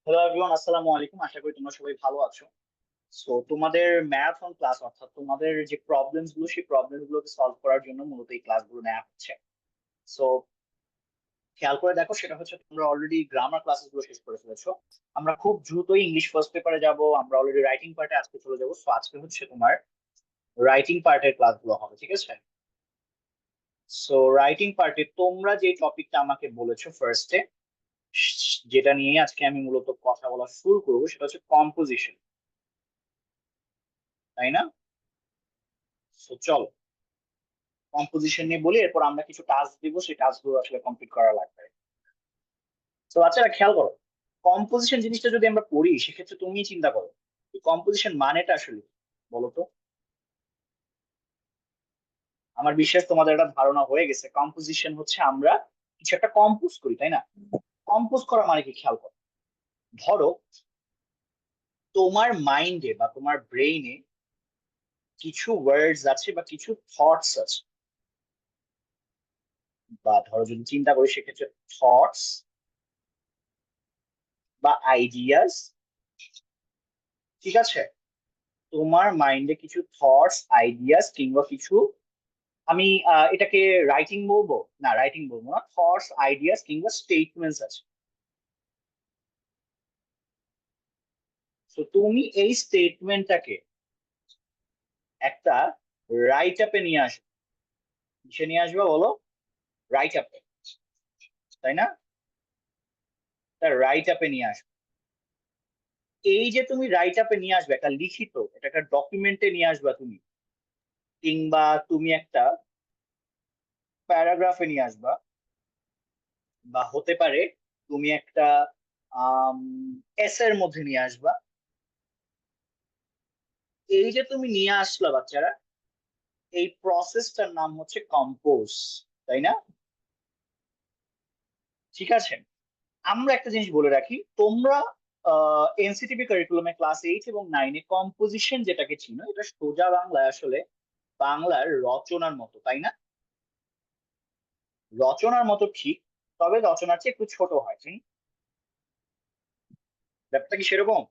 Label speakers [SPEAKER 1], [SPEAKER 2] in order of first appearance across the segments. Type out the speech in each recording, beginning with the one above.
[SPEAKER 1] Hello everyone, আসসালামু আলাইকুম। আশা করি তোমরা সবাই ভালো আছো। সো তোমাদের ম্যারাথন ক্লাস, অর্থাৎ তোমাদের যে প্রবলেমস গুলো, সেই প্রবলেমস গুলোকে সলভ করার জন্য মূলত এই ক্লাসগুলো নেওয়া হচ্ছে। সো খেয়াল করে দেখো, সেটা হচ্ছে তোমরা অলরেডি গ্রামার ক্লাসেস গুলো শেষ করে ফেলেছো। আমরা খুব দ্রুতই ইংলিশ ফার্স্ট পেপারে যাব। আমরা অলরেডি রাইটিং পার্টে আজকে চলে যাবো। সো আজকে হচ্ছে তোমার রাইটিং পার্টের ক্লাসগুলো হবে, ঠিক আছে? সো রাইটিং পার্টে তোমরা যে টপিকটা আমাকে বলেছো ফার্স্টে, যেটা নিয়ে আজকে আমি মূলত কথা বলা শুরু করবো, সেটা হচ্ছে কম্পোজিশন, তাই না? সো চলো কম্পোজিশন নিয়ে বলি, এরপর আমরা কিছু টাস্ক দিব, সেই টাস্ক গুলো আসলে কমপ্লিট করা লাগবে। তো বাচ্চারা খেয়াল করো, কম্পোজিশন জিনিসটা যদি আমরা পড়ি, সেক্ষেত্রে তুমি চিন্তা করো কম্পোজিশন মানেটা আসলে কি? বলো তো। আমার বিশ্বাস তোমাদের একটা ধারণা হয়ে গেছে, কম্পোজিশন হচ্ছে আমরা কিছু একটা কম্পোজ করি, তাই না? কম্পোজ করা মানে কি, খেয়াল করো। ধরো তোমার মাইন্ডে বা তোমার ব্রেইনে কিছু ওয়ার্ডস আছে বা কিছু থটস আছে, বা ধরো যদি চিন্তা করি সেক্ষেত্রে থটস বা আইডিয়াস, ঠিক আছে? তোমার মাইন্ডে কিছু থটস, আইডিয়াস কিংবা কিছু, আমি এটাকে রাইটিং বলবো না, রাইটিং বলবো না, থটস, আইডিয়াস কিংবা স্টেটমেন্টস আছে। তো তুমি এই স্টেটমেন্টটাকে একটা রাইট আপে নিয়ে আসবে। কিসে নিয়ে আসবে বলো? রাইট আপে, তাই না? রাইট আপে নিয়ে আসবে। এই যে তুমি রাইট আপে নিয়ে আসবে, একটা লিখিত, এটা একটা ডকুমেন্টে নিয়ে আসবে তুমি, কিংবা তুমি একটা প্যারাগ্রাফে নিয়ে আসবা, বা হতে পারে তুমি একটা এসের মধ্যে নিয়ে আসবা। এই যে তুমি নিয়ে আসলা বাচ্চারা, এই প্রসেসটার নাম হচ্ছে কম্পোজ, তাই না? ঠিক আছে। আমরা একটা জিনিস বলে রাখি, তোমরা এনসিটিভি কারিকুলামে ক্লাস 8 এবং 9-এ কম্পোজিশন যেটাকে চিনো, এটা সোজা বাংলায় আসলে বাংলার রচনার মতো, তাই না? রচনার মতো ঠিক, তবে রচনার চেয়ে একটু ছোট হয়, ঠিক? ব্যাপারটা কি সেরকম?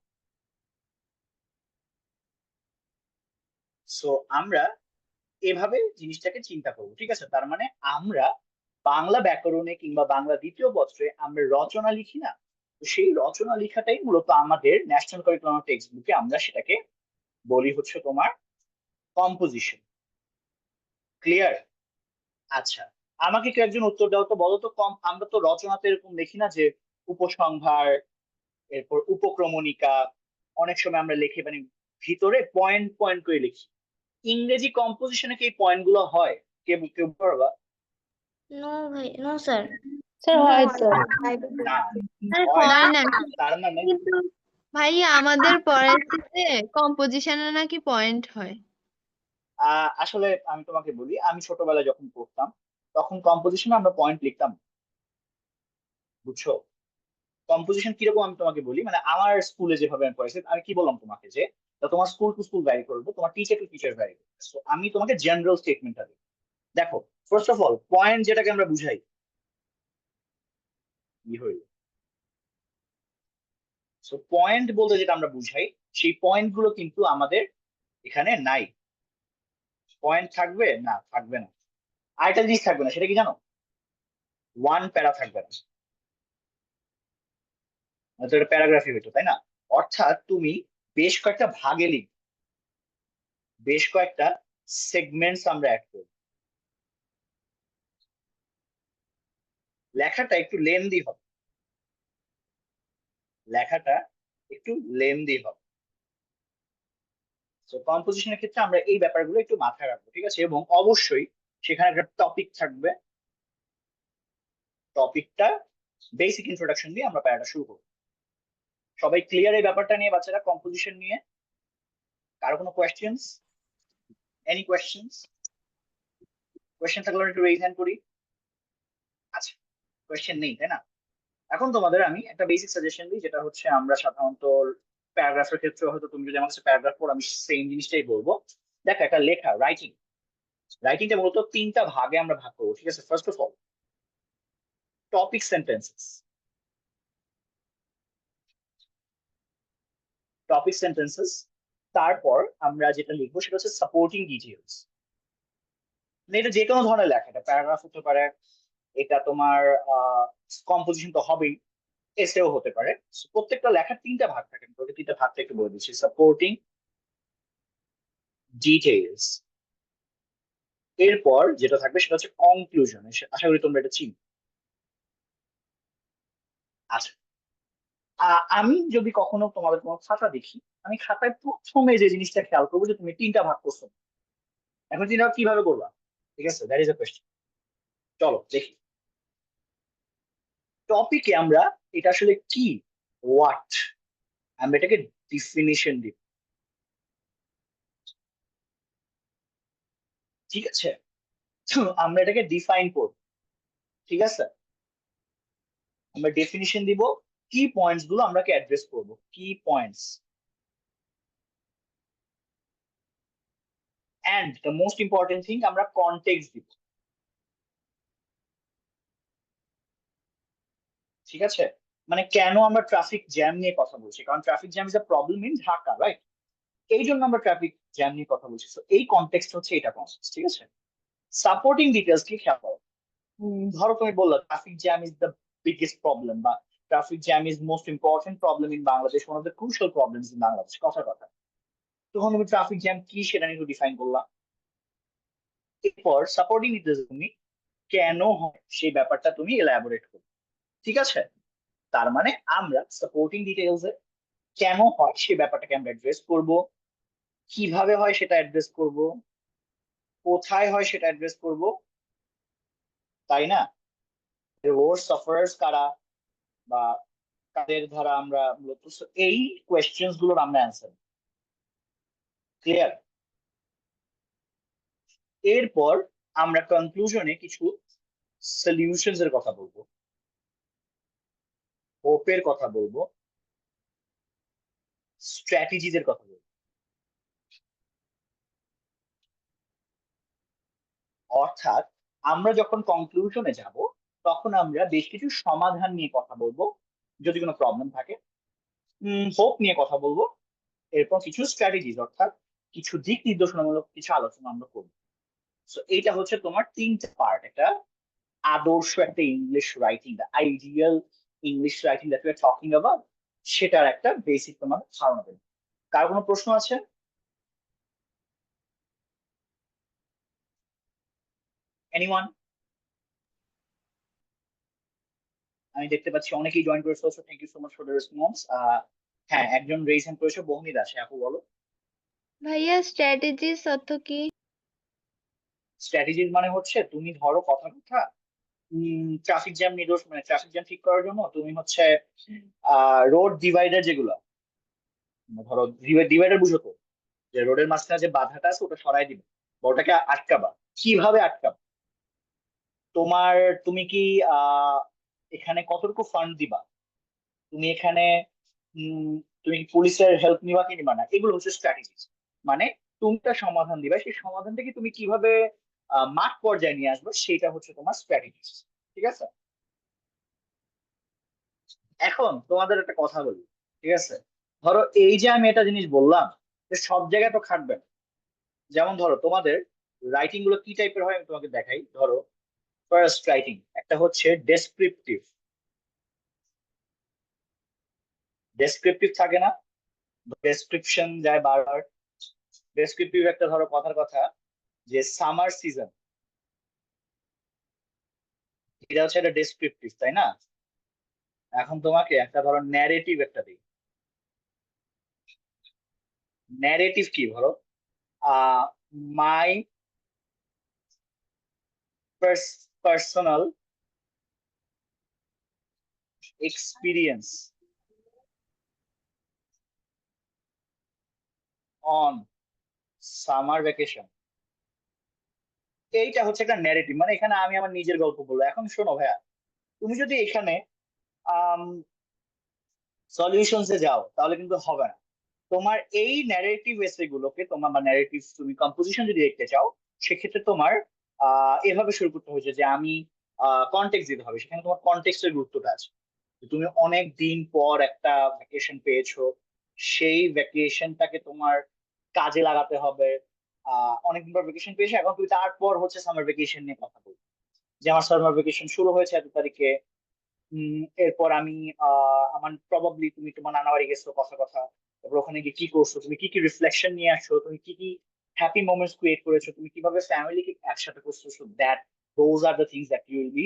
[SPEAKER 1] সো আমরা এভাবে জিনিসটাকে চিন্তা করবো, ঠিক আছে? তার মানে আমরা বাংলা ব্যাকরণে কিংবা বাংলা দ্বিতীয় পত্রে আমরা রচনা লিখি না? তো সেই রচনা লেখাটাই মূলত আমাদের ন্যাশনাল কারিকুলাম টেক্সট বুকে আমরা সেটাকে বলি হচ্ছে তোমার কম্পোজিশন। ক্লিয়ার? আচ্ছা, আমাকে কেউ একজন উত্তর দাও তো, বলো তো। আমরা তো রচনাতে এরকম দেখি না যে উপসংহার, এরপর উপক্রমণিকা, অনেক সময় আমরা লিখি মানে ভিতরে পয়েন্ট পয়েন্ট করে লিখি। ইংরেজি কম্পোজিশনে কি এই পয়েন্ট গুলো হয়? কেউ কেউ পারবা?
[SPEAKER 2] নো ভাই, নো স্যার।
[SPEAKER 3] স্যার
[SPEAKER 2] নো
[SPEAKER 3] হয়তো।
[SPEAKER 1] না,
[SPEAKER 2] আরে
[SPEAKER 1] হয় না।
[SPEAKER 2] হয় না।
[SPEAKER 1] তার মানে
[SPEAKER 2] কিন্তু ভাইয়া আমাদের পড়াইতে কম্পোজিশনে নাকি পয়েন্ট হয়।
[SPEAKER 1] আসলে আমি তোমাকে বলি, আমি ছোটবেলায় যখন পড়তাম, তখন কম্পোজিশনে আমরা পয়েন্ট লিখতাম, বুঝছো? কম্পোজিশন কিরকম আমি তোমাকে বলি, মানে আমার স্কুলে যেভাবে আমি পড়াইছি, আমি কি বললাম তোমাকে যে তা তোমার স্কুল টু স্কুল ভ্যারি করবে, তোমার টিচার টু টিচার ভ্যারি করবে। So, আমি তোমাকে জেনারেল স্টেটমেন্টটা দিই। দেখো, ফার্স্ট অফ অল পয়েন্ট যেটাকে আমরা বুঝাই, কি হইল? সো পয়েন্ট বলতে যেটা আমরা বুঝাই, সেই পয়েন্ট গুলো কিন্তু আমাদের এখানে নাই। পয়েন্ট থাকবে না, থাকবে না। আরেকটা জিনিস থাকবে না, সেটা কি জানো? ওয়ান প্যারা থাকবে না। তো এটা প্যারাগ্রাফি হইতো, তাই না? অর্থাৎ তুমি বেশ কয়েকটা ভাগে লিখ, বেশ কয়েকটা সেগমেন্টস আমরা অ্যাড করি। লেখাটা একটু লেন্দি হবে, লেখাটা একটু লেন্দি হবে। তো কম্পোজিশনের ক্ষেত্রে আমরা এই ব্যাপারগুলো একটু মাথায় রাখবো, ঠিক আছে? এবং অবশ্যই সেখানে একটা টপিক থাকবে। টপিকটা বেসিক ইন্ট্রোডাকশন দিয়ে আমরা প্যারাটা শুরু করবো। সবাই ক্লিয়ার এই ব্যাপারটা নিয়ে বাচ্চারা, কম্পোজিশন নিয়ে? কারো কোনো কোয়েশ্চেন্স? Any questions? কোয়েশ্চেন থাকলে আমরা একটু রেইজ হ্যান্ড করি। আচ্ছা, কোয়েশ্চেন নেই, তাই না? এখন তোমাদের আমি একটা বেসিক সাজেশন দিই, যেটা হচ্ছে আমরা সাধারণত প্যারাগ্রাফের ক্ষেত্রে, হয়তো তুমি যদি আমার কাছে প্যারাগ্রাফ পড়ো, আমি সেম জিনিসটাই বলবো। দেখো, একটা লেখা, রাইটিং, রাইটিংটা মূলত তিনটা ভাগে আমরা ভাগ করবো, ঠিক আছে? First of all topic sentences, topic sentences, তারপর আমরা যেটা লিখবো সেটা হচ্ছে সাপোর্টিং ডিটেলস। এটা যে কোনো ধরনের লেখা, এটা প্যারাগ্রাফ হতে পারে, এটা তোমার কম্পোজিশন তো হবেই, এসেও হতে পারে। So, প্রত্যেকটা লেখার তিনটা ভাগ থাকে, তোকে তিনটা ভাগটা একটু বলে দিচ্ছি। সাপোর্টিং ডিটেলস, এরপর যেটা থাকবে সেটা হচ্ছে কনক্লুশন। আশা করি তোমরা এটা চিনো। আচ্ছা, আমি যদি কখনো তোমাদের কোনো খাতা দেখি, আমি খাতায় প্রথমে যে জিনিসটা খেয়াল করবো যে তুমি তিনটা ভাগ করছো। এখন তিনটা ভাগ কিভাবে করবা? ঠিক আছে, দ্যাট ইজ এ কোয়েশ্চেন। চলো দেখি। টপিকে আমরা এটা আসলে কি, হোয়াট, আমরা এটাকে ডিফিনিশন দিব। ঠিক আছে, তো আমরা এটাকে ডিফাইন করব। ঠিক আছে, আমরা ডেফিনিশন দিব, কি পয়েন্টস গুলো আমরা অ্যাড্রেস করব, কি points, and the most important thing আমরা কনটেক্সট দিব। ঠিক আছে, মানে কেন আমরা ট্রাফিক জ্যাম নিয়ে কথা বলছি, কারণ traffic jam is a problem in Dhaka, right? এই জন্য আমরা ট্রাফিক জ্যাম নিয়ে কথা বলছি। তো এই কনটেক্সট হচ্ছে এটা কনটেক্সট। ঠিক আছে, সাপোর্টিং ডিটেলস কি খেয়াল করো। ধরো তুমি বললো traffic jam is the biggest problem, বা traffic jam is most important problem in Bangladesh, one of the crucial problems in Bangladesh, কথার কথা। তখন তুমি ট্রাফিক জ্যাম কি সেটা নিয়ে ডিফাইন করলা। এরপর সাপোর্টিং ডিটেলস তুমি কেন হয় সেই ব্যাপারটা তুমি এলাবোরেট করো। ঠিক আছে, তার মানে আমরা সাপোর্টিং ডিটেলস এ কেন হয় সেই ব্যাপারটাকে আমরা অ্যাড্রেস করব, কিভাবে হয় সেটা অ্যাড্রেস করব, কোথায় হয় সেটা অ্যাড্রেস করব, তাই না? ওর সাফারার্স কারা, বা কাদের দ্বারা আমরা মূলত এই কোয়েশ্চেন্স গুলোর আমরা অ্যান্সার। ক্লিয়ার? এরপর আমরা কনক্লুশনে কিছু সলিউশনস এর কথা বলবো, হোপের কথা বলবো, স্ট্র্যাটেজিজ এর কথা বলবো। অর্থাৎ আমরা যখন কনক্লুশনে যাব, তখন আমরা বেশ কিছু সমাধান নিয়ে কথা বলবো যদি কোনো প্রবলেম থাকে, হোপ নিয়ে কথা বলবো, এরপর কিছু স্ট্র্যাটেজিজ অর্থাৎ কিছু দিক নির্দেশনামূলক কিছু আলোচনা আমরা করবো। তো এইটা হচ্ছে তোমার তিনটা পার্ট, একটা আদর্শ একটা English writing, the ideal English writing that we are talking about, সেটার একটা বেসিক তোমার ধারণা দেবে। কার কোনো প্রশ্ন আছে? এনিওয়ান? আমি দেখতে পাচ্ছি অনেকেই জয়েন করেছে, thank you so much for the response. হ্যাঁ, একজন রেইজ হ্যান্ড করেছে, বহনি দাস, আপু বলো।
[SPEAKER 2] ভাইয়া স্ট্র্যাটেজিস অর্থ কি?
[SPEAKER 1] স্ট্র্যাটেজিস মানে হচ্ছে তুমি ধরো কথা কথা ট্রাফিক জ্যাম নিরসন, মানে ট্রাফিক জ্যাম ঠিক করার জন্য তুমি হচ্ছে রোড ডিভাইডার যেগুলো, মানে ধরো ডিভাইডার বুঝো তো, যে রোডের মাঝখানে যে বাধাটা আছে ওটা সরাই দিবে, বা ওটাকে আটকাবা। কিভাবে আটকাবা? তোমার, তুমি কি আহ এখানে কতটুকু ফান্ড দিবা, তুমি এখানে উম, তুমি কি পুলিশের হেল্প নিবা কি নিবা না, এগুলো হচ্ছে স্ট্র্যাটেজিস। মানে তুমি একটা সমাধান দিবা, সেই সমাধান থেকে তুমি কিভাবে মাঠ পর্যায়ে নিয়ে আসবে, সেটা হচ্ছে তোমার স্ট্র্যাটেজিস। ঠিক আছে, এখন তোমাদের একটা কথা বলি। ঠিক আছে, ধরো এই যে আমি একটা জিনিস বললাম, যে সব জায়গায় তো খাটবে না। যেমন ধরো তোমাদের রাইটিং গুলো কি টাইপের হয় আমি তোমাকে দেখাই। ধরো ফার্স্ট রাইটিং একটা হচ্ছে ডেসক্রিপটিভ, ডেসক্রিপটিভ থাকে না, ডেসক্রিপশন যায় বারবার। ডেসক্রিপটিভ একটা ধরো কথার কথা, যে সামার সিজন, এটা হচ্ছে একটা ডেসক্রিপটিভ, তাই না? এখন তোমাকে একটা ধরো ন্যারেটিভ একটা দিই। ন্যারেটিভ কি ধরো, my personal experience on summer vacation. এইটা হচ্ছে একটা ন্যারেটিভ, মানে এখানে আমি আমার নিজের গল্প বলবো। এখন শোনো ভাইয়া, তুমি যদি এখানে সলিউশনসে যাও তাহলে কিন্তু হবে না। তোমার এই ন্যারেটিভ এসে গুলোকে তোমার, বা ন্যারেটিভ তুমি কম্পোজিশন যদি দেখতে চাও, সেক্ষেত্রে তোমার এভাবে শুরু করতে হয়েছে যে আমি কনটেক্সট দিতে হবে, সেখানে তোমার কনটেক্সটের গুরুত্বটা আছে। যে তুমি অনেক দিন পর একটা ভ্যাকেশন পেয়েছো, সেই ভ্যাকেশনটাকে তোমার কাজে লাগাতে হবে। অনেকদিন পর ভ্যাকেশন পেয়েছো, এখন তুমি তারপর হচ্ছে সামার ভ্যাকেশন নিয়ে কথা বলবে, যে আমার সামার ভ্যাকেশন শুরু হয়েছে এত তারিখে। এরপর আমি আমার প্রবাবলি তুমি তোমার নানা বাড়ি গেছো কথা কথা, তারপর ওখানে গিয়ে কি করছো, তুমি কি কি রিফ্লেকশন নিয়ে আসছো, তুমি কি কি হ্যাপি মোমেন্টস ক্রিয়েট করেছো, তুমি কিভাবে ফ্যামিলিকে একসাথে করছো, so that those are the things that you will be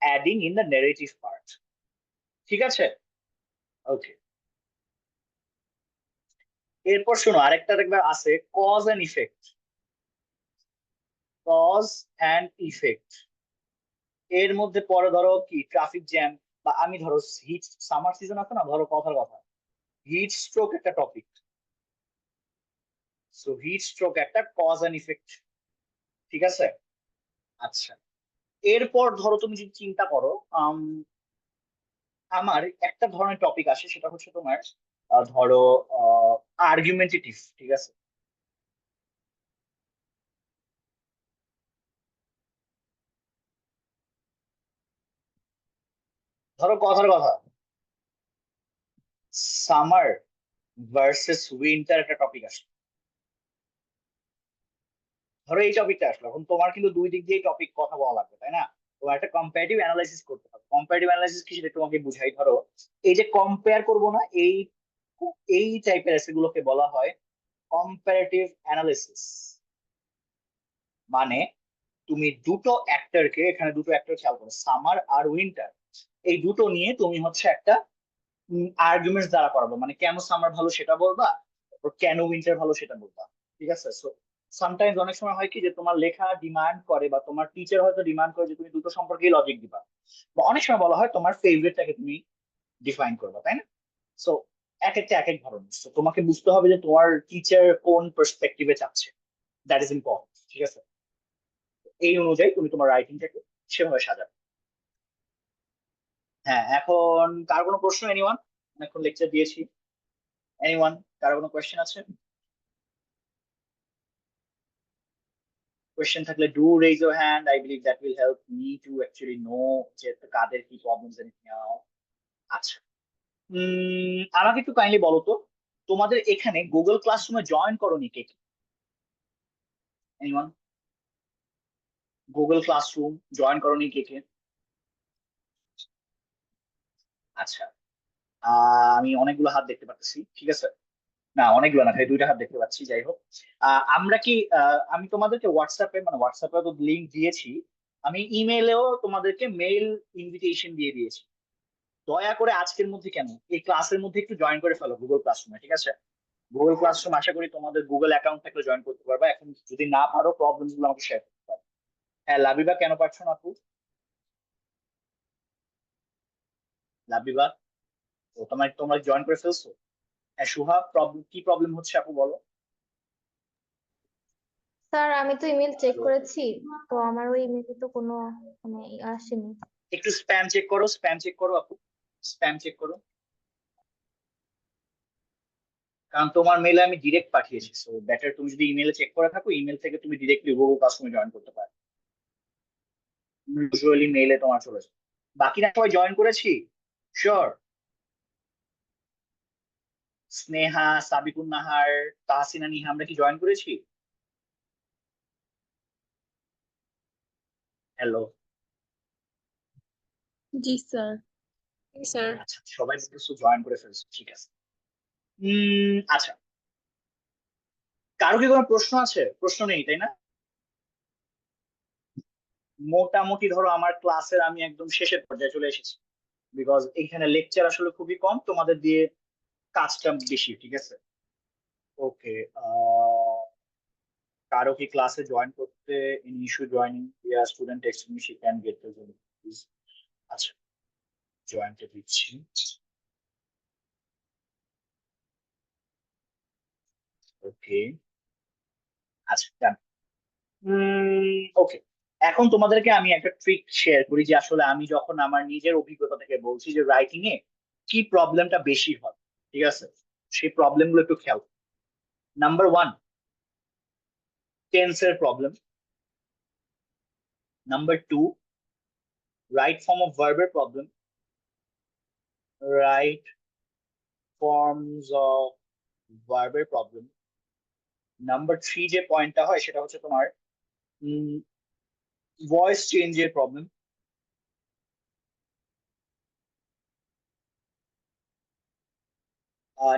[SPEAKER 1] adding in the narrative part. ঠিক আছে? ওকে। এরপর শোনো, আরেকটা দেখবে আছে cause and effect. Cause and effect এর মধ্যে পরে ধরো কি ট্রাফিক জ্যাম, বা আমি ধরো হিট সামার সিজন আছে না, ধরো কথার কথা হিট স্ট্রোক একটা টপিক। সো হিট স্ট্রোক একটা কজ এন্ড ইফেক্ট। ঠিক আছে? আচ্ছা, এরপর ধরো তুমি যদি চিন্তা করো, আম, আমার একটা ধরনের টপিক আসে, সেটা হচ্ছে তোমার ধরো আর্গুমেন্টেটিভ। ঠিক আছে? ধরো কথার কথা সামার ভার্সেস উইন্টার একটা টপিক আসে। ধরো এই টপিকটা আসলো, এখন তোমার কিন্তু দুই দিক দিয়ে টপিক কথা বলা লাগবে, তাই না? তোমার একটা কম্পারেটিভ অ্যানালাইসিস করতে হবে। কম্পারেটিভ অ্যানালাইসিস কি সেটা তোমাকে বুঝাই। ধরো এই যে কম্পেয়ার করবো না, এই এই টাইপের এসেগুলোকে বলা হয় কম্পারেটিভ অ্যানালিসিস। মানে তুমি দুটো অ্যাক্টরকে, এখানে দুটো অ্যাক্টর খেয়াল করো, সামার আর উইন্টার, এই দুটো নিয়ে তুমি হচ্ছে একটা আর্গুমেন্টস দ্বারা করাবো, মানে কেন সামার ভালো সেটা বলবা, তারপর কেন উইন্টার ভালো সেটা বলবা। ঠিক আছে? সো সামটাইমস অনেক সময় হয় কি যে তোমার লেখা ডিমান্ড করে, বা তোমার টিচার হয়তো ডিমান্ড করে যে তুমি দুটো সম্পর্কে লজিক দিবা, বা অনেক সময় বলা হয় তোমার ফেভারিটটাকে তুমি ডিফাইন করবা, তাই না? সো এক একটা এক এক ধরনের। So, তোমাকে বুঝতে হবে যে তোমার টিচার কোন পার্সপেক্টিভে চাচ্ছে, দ্যাট ইজ ইম্পর্টেন্ট। ঠিক আছে? এই অনুযায়ী তুমি তোমার রাইটিংটাকে সেভাবে সাজাবে। হ্যাঁ, এখন কার কোনো প্রশ্ন? এনিওয়ান? অনেকক্ষণ লেকচার দিয়েছি। এনিওয়ান, কার কোনো কোয়েশ্চেন আছে? কোয়েশ্চেন থাকলে do raise your hand, I believe that will help me to actually know যে কাদের কি প্রবলেমস এনিথিং। আচ্ছা, আমাকে একটু কাইন্ডলি বলো তো, তোমাদের এখানে গুগল ক্লাসরুমে জয়েন করোনি কে কে? এনিওয়ান? গুগল ক্লাসরুম জয়েন করোনি কে কে? আচ্ছা, আমি অনেকগুলো হাত দেখতে পাচ্ছি। ঠিক আছে, না অনেকগুলো না, খালি দুইটা হাত দেখতে পাচ্ছি। যাই হোক, আমরা কি আমি তোমাদেরকে হোয়াটসঅ্যাপে, মানে হোয়াটসঅ্যাপে তো লিংক দিয়েছি, আমি ইমেইলেও তোমাদেরকে মেইল ইনভিটেশন দিয়ে দিয়েছি। দয়া করে আজকের মধ্যে কেন এই ক্লাসের মধ্যে একটু জয়েন করে ফেলো গুগল ক্লাসরুমে। ঠিক আছে? গুগল ক্লাসরুম আশা করি তোমাদের গুগল অ্যাকাউন্ট থাকলে জয়েন করতে পারবে। এখন যদি না পারো, প্রবলেম গুলো আমাকে শেয়ার করতে পারো। হ্যাঁ, লাবিবা কেন পারছো না আপু? লাবিবা, ও তোমার তোমরা জয়েন করে ফেলছো? হ্যাঁ সুহা, প্রবলেম কি, প্রবলেম হচ্ছে আপু বলো।
[SPEAKER 3] স্যার আমি তো ইমেল চেক
[SPEAKER 1] হ্যালো,
[SPEAKER 3] করেছি, তো আমার ওই ইমেলে তো কোনো মানে আসেনি।
[SPEAKER 1] একটু স্প্যাম চেক করো, স্প্যাম চেক করো আপু, স্প্যাম চেক করো। কারণ তোমার মেলে আমি ডিরেক্ট পাঠিয়েছি, সো বেটার তুমি যদি ইমেলে চেক করে থাকো, ইমেল থেকে তুমি ডিরেক্টলি গুগল ক্লাসরুমে জয়েন করতে পারো। ইউজুয়ালি মেলে তোমার চলে যায়। বাকিরা সবাই জয়েন করেছি? শিওর? স্নেহা, সাবিকুন নাহার, তাহসিনা নিহা, আমরা কি জয়েন করেছি? হ্যালো?
[SPEAKER 4] জি স্যার। স্যার
[SPEAKER 1] আচ্ছা, সবাই কিছু জয়েন করে ফেলছো, ঠিক আছে। আচ্ছা, কারো কি কোনো প্রশ্ন আছে? প্রশ্ন নেই তাই না? মোটামুটি ধরো আমার ক্লাসের আমি একদম শেষের পর্যায়ে চলে এসেছি, বিকজ এখানে লেকচার আসলে খুবই কম, তোমাদের দিয়ে কাজটা বেশি। ঠিক আছে? ওকে। কারো কি ক্লাসে জয়েন করতে in issue joining student text me she can get the join, please. আচ্ছা, জয়েন্টে দিচ্ছি। ওকে। আচ্ছা, ওকে। এখন তোমাদেরকে আমি একটা ট্রিক শেয়ার করি, যে আসলে আমি যখন আমার নিজের অভিজ্ঞতা থেকে বলছি যে রাইটিং এ কি প্রবলেমটা বেশি হয়। ঠিক আছে? সেই প্রবলেম গুলো একটু খেয়াল। নাম্বার ওয়ান, টেন্সের problem. Number two, right form of ভার্বের problem. Right forms of verb এর প্রবলেম। নাম্বার 3 যে পয়েন্টটা হয় সেটা হচ্ছে তোমার ভয়েস চেঞ্জের প্রবলেম।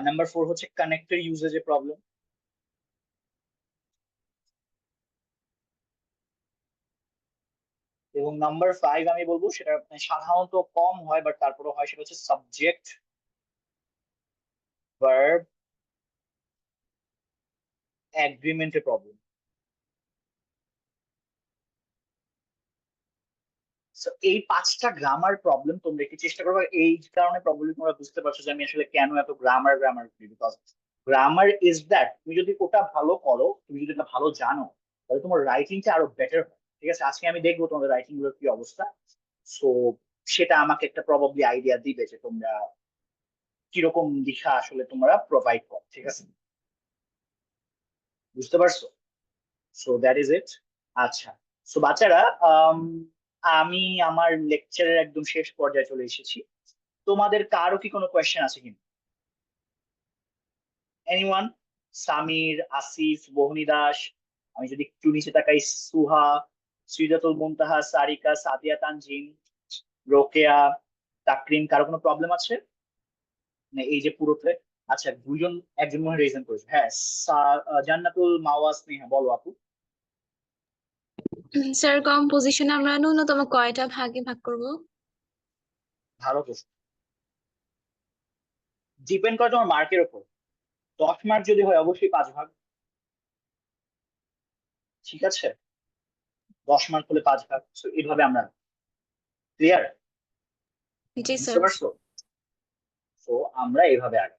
[SPEAKER 1] নাম্বার 4 হচ্ছে কানেক্টর ইউজেজের প্রবলেম। এবং নাম্বার 5 আমি বলবো সেটা সাধারণত কম হয় বাট তারপরে হয়, সেটা হচ্ছে সাবজেক্ট ভার্ব এগ্রিমেন্টের প্রবলেম। এই 5টা গ্রামার প্রবলেম তোমরা একটু চেষ্টা করবে। এই কারণে প্রবলেম তোমরা বুঝতে পারছো যে আমি আসলে কেন এত গ্রামার গ্রামার করি, বিকজ গ্রামার ইজ দ্যাট তুমি যদি ওটা ভালো করো, তুমি যদি এটা ভালো জানো, তাহলে তোমার রাইটিংটা আরো বেটার হয়। ঠিক আছে, আজকে আমি দেখবো তোমাদের রাইটিং গুলোর কি অবস্থা। সো সেটা আমাকে একটা প্রবাবলি আইডিয়া দিবে যে তোমরা কিরকম লেখা আসলে তোমরা প্রোভাইড করো। ঠিক আছে, বুঝতে পারছো? So that is it. আচ্ছা, সো বাচ্চারা, আমি আমার লেকচারের একদম শেষ পর্যায়ে চলে এসেছি। তোমাদের কারো কি কোনো কোয়েশ্চেন আছে কিনা? এনিওয়ান? সামির, আসিফ, বহনী দাস, আমি যদি একটু নিচে তাকাই, সুহা, সিরাতুল মুনতাহা, সারিকা, সাদিয়া তানজিম, রোকেয়া, তাকরিম, কারো কোনো প্রবলেম আছে? মানে এই যে পুরোতে, আচ্ছা দুইজন, একজন মনে রিজন করেছে, হ্যাঁ, জান্নাতুল মাওয়া স্নেহা, বলো আপু।
[SPEAKER 4] স্যার কম্পোজিশন আমরা ন্যূনতম কয়টা ভাগে ভাগ করব?
[SPEAKER 1] ভালো প্রশ্ন। ডিপেন্ড করে তোমার মার্কের উপর। 10 মার্ক যদি হয় অবশ্যই 5 ভাগ। ঠিক আছে, 10 মার্ক হলে 5 ভাগ। So, এইভাবে আমরা, ক্লিয়ার?
[SPEAKER 4] জি
[SPEAKER 1] বুঝতে
[SPEAKER 4] স্যার।
[SPEAKER 1] পারছো? তো আমরা এইভাবে আগে,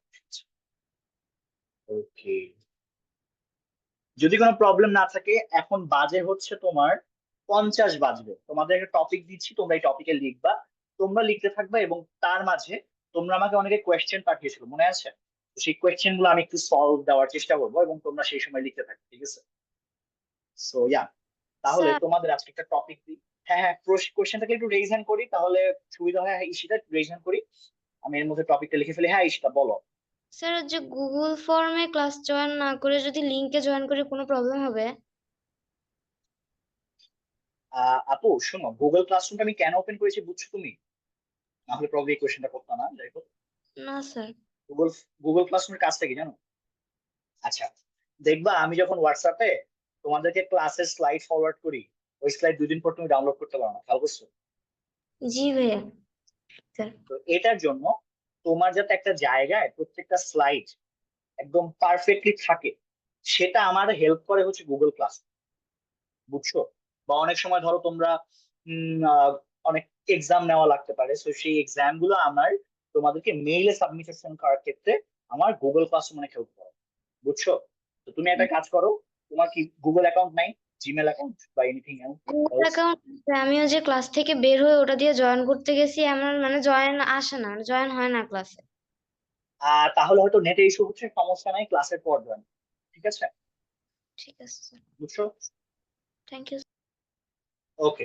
[SPEAKER 1] ওকে। যদি কোনো প্রবলেম না থাকে, এখন বাজে হচ্ছে তোমার 50 বাজবে। তোমাদের একটা টপিক দিচ্ছি, তোমরা এই টপিকে লিখবা। তোমরা লিখতে থাকবা এবং তার মাঝে তোমরা আমাকে অনেকে কোয়েশ্চেন পাঠিয়েছিল, মনে আছে? তো সেই কোয়েশ্চেন গুলো আমি একটু সলভ দেওয়ার চেষ্টা করবো এবং তোমরা সেই সময় লিখতে থাকবে। ঠিক আছে? সো ইয়া, তাহলে
[SPEAKER 2] স্যার
[SPEAKER 1] তোমাদের আজকে একটা টপিক দিই। হ্যাঁ হ্যাঁ, কোয়েশ্চেনটাকে একটু রেজ হ্যান্ড করি তাহলে সুবিধা হয়। হ্যাঁ, ইশিতা রেজ হ্যান্ড করি, আমি এর মধ্যে টপিকটা লিখে ফেলি। হ্যাঁ ইশিতা বলো।
[SPEAKER 2] স্যার যে গুগল ফর্মে ক্লাস জয়েন না করে যদি লিংকে জয়েন করি কোনো প্রবলেম হবে?
[SPEAKER 1] আপু শোনো, গুগল ক্লাসরুমটা আমি কেন ওপেন করেছি বুঝছো তুমি? না হলে প্রবলেম এই কোয়েশ্চেনটা করতো না। যাই হোক,
[SPEAKER 2] না স্যার।
[SPEAKER 1] গুগল গুগল ক্লাসরুমের কাজটা কি জানো? আচ্ছা, দেখবা আমি যখন হোয়াটসঅ্যাপে তোমাদেরকে ক্লাসের স্লাইড ফরওয়ার্ড করি, ওই স্লাইড 2 দিন পর তুমি ডাউনলোড করতে পারো না, খেয়াল করছো?
[SPEAKER 2] জি ভাইয়া। স্যার
[SPEAKER 1] তো এটার জন্য তোমার যাতে একটা জায়গায় প্রত্যেকটা স্লাইড একদম পারফেক্টলি থাকে, সেটা আমার হেল্প করে হচ্ছে গুগল ক্লাস। বুঝছো? বা অনেক সময় ধরো তোমরা অনেক এক্সাম নেওয়া লাগতে পারে, তো সেই এক্সাম গুলো আমার তোমাদেরকে মেইলে সাবমিশন করার ক্ষেত্রে আমার গুগল ক্লাসরুম অনেক হেল্প করে। বুঝছো? তো তুমি একটা কাজ করো, তোমার কি গুগল অ্যাকাউন্ট নাই, জিমেল অ্যাকাউন্ট বা এনিথিং
[SPEAKER 2] গুগল
[SPEAKER 1] এলস?
[SPEAKER 2] অ্যাকাউন্ট, আমিও যে ক্লাস থেকে বের হয়ে ওটা দিয়ে জয়েন করতে গেছি, আমার মানে জয়েন আসে না, জয়েন হয় না ক্লাসে।
[SPEAKER 1] তাহলে হয়তো নেটে ইস্যু হচ্ছে, সমস্যা নাই, ক্লাসের পর জয়েন। ঠিক আছে?
[SPEAKER 2] ঠিক আছে স্যার।
[SPEAKER 1] বুঝছো?
[SPEAKER 2] Thank you.
[SPEAKER 1] ওকে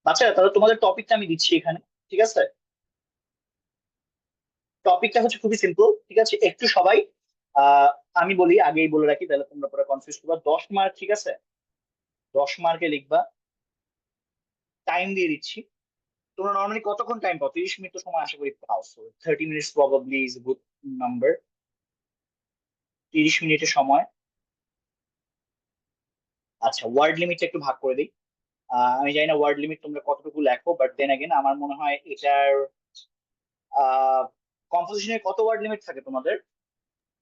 [SPEAKER 1] বাচ্চারা, তাহলে তোমাদের টপিকটা আমি দিচ্ছি এখানে। ঠিক আছে, টপিকটা হচ্ছে খুবই সিম্পল। ঠিক আছে, একটু সবাই আহ আমি বলি, আগেই বলে রাখি, তাহলে তোমরা পরে কনফিউজ করবা। 10 মার্ক, ঠিক আছে? 10 মার্কে লিখবা। টাইম দিয়ে দিচ্ছি। তোমরা নর্মালি কতক্ষণ টাইম পাও? 30 মিনিট তো সময় আশা করি পাও। 30 minutes probably is good number. 30 মিনিটের সময়। আচ্ছা, ওয়ার্ড লিমিটটা একটু ভাগ করে দিই। আমি জানি না ওয়ার্ড লিমিট তোমরা কতটুকু লেখো, বাট দেন अगेन আমার মনে হয় এটার কম্পোজিশনের কত ওয়ার্ড লিমিট থাকে তোমাদের,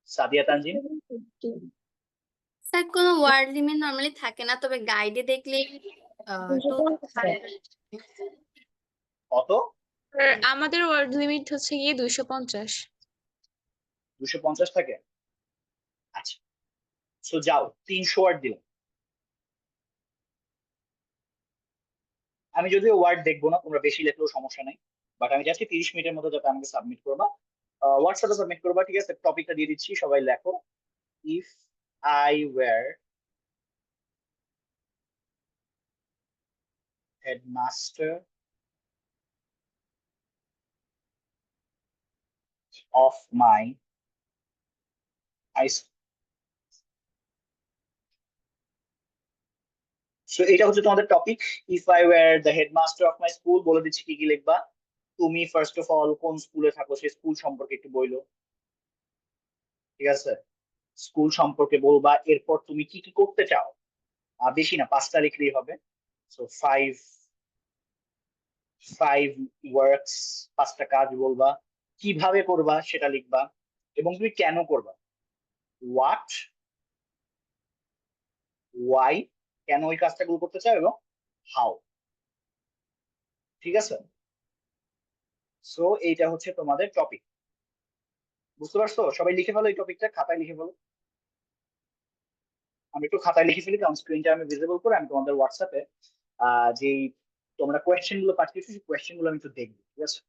[SPEAKER 1] সাদিয়া তানজিম?
[SPEAKER 5] স্যার কোনো ওয়ার্ড লিমিট নর্মালি থাকে না, তবে গাইডে দেখলে টু
[SPEAKER 1] কত?
[SPEAKER 4] স্যার আমাদের ওয়ার্ড লিমিট হচ্ছে গিয়ে 250।
[SPEAKER 1] 250 থাকে? আচ্ছা, সো যাও, 300 ওয়ার্ড দিলাম। আমি যদিও ওয়ার্ড দেখবো না, তোমরা বেশি লেখলেও সমস্যা নেই, বাট আমি চাচ্ছি 30 মিনিটের মধ্যে যাতে আমাকে সাবমিট করবা, হোয়াটসঅ্যাপে সাবমিট করবা। ঠিক আছে, টপিকটা দিয়ে দিচ্ছি, সবাই লেখো। If I were headmaster of my high school. So এটা হচ্ছে তোমাদের topic. If I were the headmaster of my school, বলে দিচ্ছি কি কি লিখবা। তুমি ফার্স্ট অফ অল কোন স্কুলে থাকো সেই স্কুল সম্পর্কে একটু বইলো, ঠিক আছে? স্কুল সম্পর্কে বলবা, এরপর তুমি কি কি করতে চাও। বেশি না, 5টা লিখলেই হবে। সো ফাইভ ফাইভ ওয়ার্কস, 5টা কাজ বলবা। কিভাবে করবা সেটা লিখবা, এবং তুমি কেন করবা। হোয়াট, ওয়াই, কেন ওই কাজটা গুলো করতে চাও, এবং হাউ। ঠিক আছে? সো এইটা হচ্ছে তোমাদের টপিক। বুঝতে পারছো? সবাই লিখে ফেলো, এই টপিকটা খাতায় লিখে ফেলো। আমি একটু খাতায় লিখে ফেলি, কারণ স্ক্রিনটা আমি ভিজিবল করে আমি তোমাদের হোয়াটসঅ্যাপে যেই তোমরা কোয়েশ্চেন গুলো পাঠিয়েছো সেই কোয়েশ্চেন গুলো আমি একটু দেখবো, ঠিক আছে?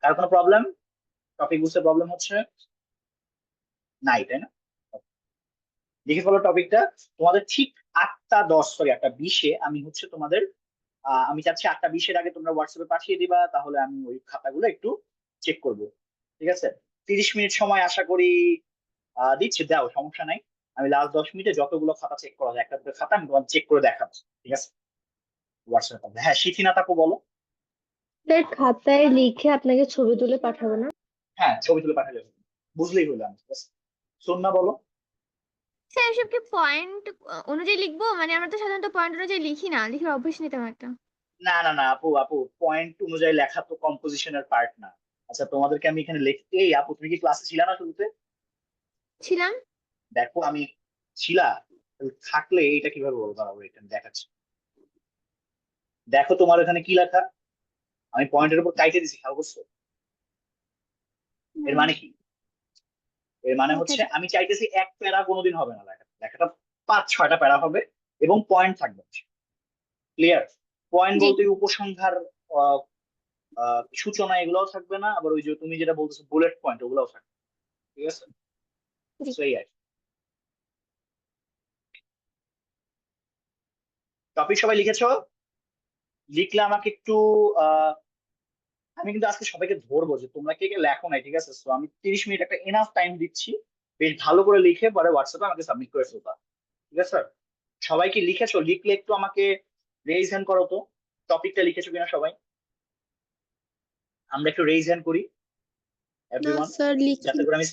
[SPEAKER 1] কার কোনো প্রবলেম, টপিক বুঝতে প্রবলেম হচ্ছে? নাই, তাই না? লিখে ফেলো টপিকটা। তোমাদের ঠিক 8টা 10, সরি 8টা 20-এ আমি হচ্ছে তোমাদের আমি চাচ্ছি 8টা 20-এর আগে তোমরা হোয়াটসঅ্যাপে পাঠিয়ে দিবা, তাহলে আমি ওই খাতাগুলো একটু চেক করব। ঠিক আছে? 30 মিনিট সময় আশা করি দিচ্ছি, দাও, সমস্যা নাই। আমি লাস্ট 10 মিনিটে যতগুলো খাতা চেক করা যায়, একটা দুটো খাতা আমি তোমার চেক করে দেখাবো, ঠিক আছে? হোয়াটসঅ্যাপে। হ্যাঁ, শিথিনা তাকে বলো।
[SPEAKER 3] স্যার খাতায় লিখে আপনাকে ছবি তুলে পাঠাবো না?
[SPEAKER 1] হ্যাঁ, ছবি তুলে পাঠালে হবে। বুঝলেই হলো আমি, ঠিক আছে? সন্না বলো।
[SPEAKER 6] স্যার এসব কি পয়েন্ট অনুযায়ী লিখবো? মানে আমরা তো সাধারণত পয়েন্ট অনুযায়ী লিখি না, লিখার অভ্যাস নেই তেমন একটা।
[SPEAKER 1] না না না আপু, আপু পয়েন্ট অনুযায়ী লেখা তো কম্পোজিশনের পার্ট না। আচ্ছা, তোমাদেরকে আমি এখানে লিখতে, এই আপু তুমি কি ক্লাসে ছিল না শুরুতে?
[SPEAKER 6] ছিলাম।
[SPEAKER 1] দেখো আমি ছিলা, তাহলে থাকলে এটা কিভাবে বলবো, দাঁড়াও এখানে দেখাচ্ছি। দেখো তোমার এখানে কি লেখা, আমি পয়েন্টের উপর কাইটে দিছি, খেয়াল করছো? এর
[SPEAKER 6] হুম,
[SPEAKER 1] মানে কি? এর মানে
[SPEAKER 6] ঠিক
[SPEAKER 1] হচ্ছে
[SPEAKER 6] আছে।
[SPEAKER 1] আমি চাইতেছি এক প্যারা কোনোদিন হবে না, লেখা লেখাটা 5-6টা প্যারা হবে, এবং পয়েন্ট থাকবে। ক্লিয়ার? পয়েন্ট
[SPEAKER 6] জি
[SPEAKER 1] বলতে ওই উপসংহার, আহ, সূচনা এগুলোও থাকবে না, আবার ওই যে তুমি যেটা বলতেছো বুলেট পয়েন্ট, ওগুলোও থাকবে। ঠিক আছে?
[SPEAKER 6] জি।
[SPEAKER 1] So, এই আর টপিক সবাই লিখেছো? লিখলে আমাকে একটু আহ আমি কিন্তু আজকে সবাইকে ধরবো যে তোমরা কে কে লেখো নাই, ঠিক আছে? তো আমি 30 মিনিট একটা এনাফ টাইম দিচ্ছি, বেশ ভালো করে লিখে পরে হোয়াটসঅ্যাপে আমাকে সাবমিট করে ফেলবা, ঠিক আছে? সবাই কি লিখেছো? লিখলে একটু আমাকে রেইজ হ্যান্ড করো তো, টপিকটা লিখেছো কিনা সবাই। আমরা একটু রেইজ হ্যান্ড করি,
[SPEAKER 4] না
[SPEAKER 1] এভরিওয়ান,
[SPEAKER 4] স্যার লিখি।
[SPEAKER 1] যাতে করে আমি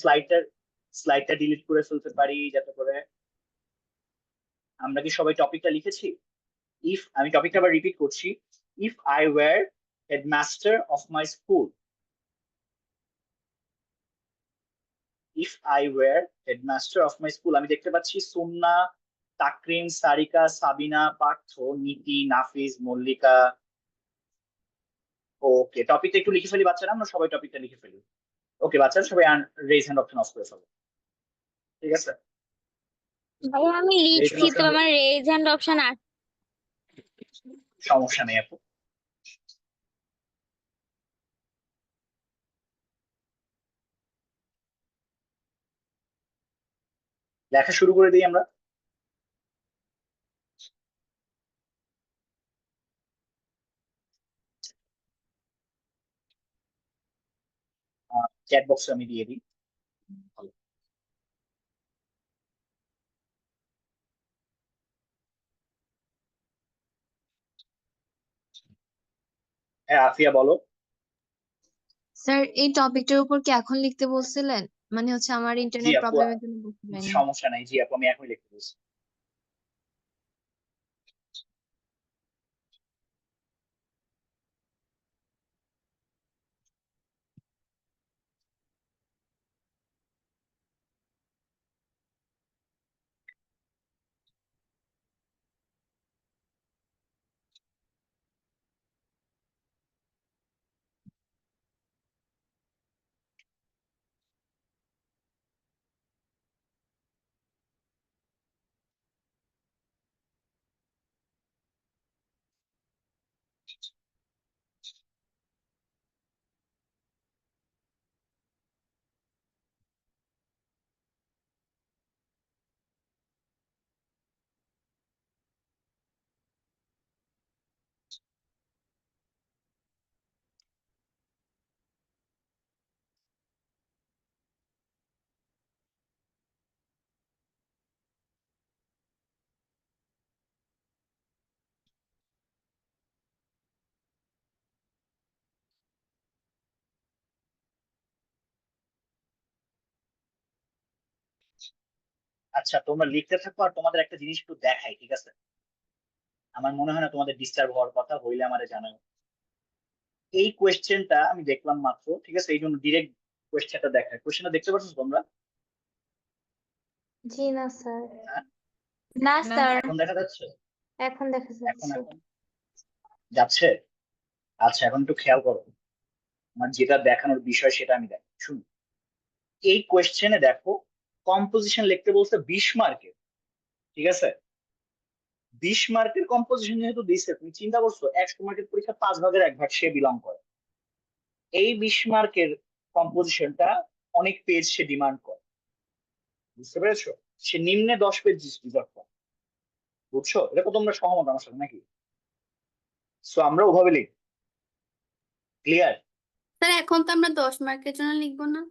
[SPEAKER 1] স্লাইডটা ডিলিট করে ফেলতে পারি, যাতে করে। আমরা কি সবাই টপিকটা লিখেছি? ইফ, আমি টপিকটা আবার রিপিট করছি। If I were headmaster of my school, if I were headmaster of my school, আমি দেখতে পাচ্ছি সুন্না, তাকরিম, সারিকা, সাবিনা, পার্থ, নীতি, নাফিজ, মল্লিকা। ওকে, টপিকটা একটু লিখে ফেলি বাচ্চারা, আমরা সবাই টপিকটা লিখে ফেলি। ওকে বাচ্চারা, সবাই রেজ হ্যান্ড অপশন অফ করে ফেলো, ঠিক আছে?
[SPEAKER 4] ভাইয়া আমি
[SPEAKER 1] রেজ হ্যান্ড
[SPEAKER 4] লিখছি তো,
[SPEAKER 1] অপশন,
[SPEAKER 4] আমার রেজ হ্যান্ড অপশন আছে।
[SPEAKER 1] সমস্যা নেই আপু। লেখা শুরু করে দিই আমরা। চ্যাট বক্সে আমি দিয়ে দিই। ভালো। হ্যাঁ, আফিয়া বলো।
[SPEAKER 7] স্যার এই টপিকটার উপর কি এখন লিখতে বলছিলেন? মানে হচ্ছে আমার
[SPEAKER 1] জি
[SPEAKER 7] ইন্টারনেট
[SPEAKER 1] আপু,
[SPEAKER 7] প্রবলেমের জন্য বলতে পারিনি।
[SPEAKER 1] সমস্যা নাই, জি আপু আমি এখনই লিখতে বলছি। আচ্ছা, তোমরা লিখতে থাকো আর তোমাদের একটা জিনিস একটু দেখাই, ঠিক আছে? আমার মনে হয় না তোমাদের ডিস্টার্ব হওয়ার কথা, হইলে আমারে জানাও। এই কোয়েশ্চেনটা আমি দেখলাম মাত্র, ঠিক আছে? এই জন্য ডিরেক্ট কোয়েশ্চেনটা দেখায়। কোয়েশ্চেনটা দেখতে পাচ্ছ তোমরা?
[SPEAKER 3] জি না স্যার,
[SPEAKER 1] হ্যাঁ,
[SPEAKER 6] না
[SPEAKER 4] না।
[SPEAKER 6] স্যার।
[SPEAKER 1] এখন দেখা যাচ্ছে?
[SPEAKER 3] এখন দেখা
[SPEAKER 1] এখন
[SPEAKER 3] যাচ্ছে।
[SPEAKER 1] এখন যাচ্ছে? আচ্ছা, এখন একটু খেয়াল করো। আমার যেটা দেখানোর বিষয় সেটা আমি দেখ শুনুন। এই কোয়েশ্চেনে দেখো, কম্পোজিশন লিখতে বলছে 20 মার্কের, ঠিক আছে? 20 মার্কের কম্পোজিশন যেহেতু দিচ্ছে, তুমি চিন্তা করছো 100 মার্কের পরীক্ষা 5 ভাগের 1 ভাগ সে বিলং করে। এই 20 মার্কের কম্পোজিশনটা অনেক পেজ সে ডিমান্ড করে, বুঝতে পেরেছো? সে নিম্নে 10 পেজ ডিজার্ভ করে। বুঝছো? এটা তো তোমরা সহমত আমার সাথে নাকি? সো আমরা ওভাবে লিখি। ক্লিয়ার?
[SPEAKER 5] স্যার এখন তো আমরা 10 মার্কের জন্য লিখবো না?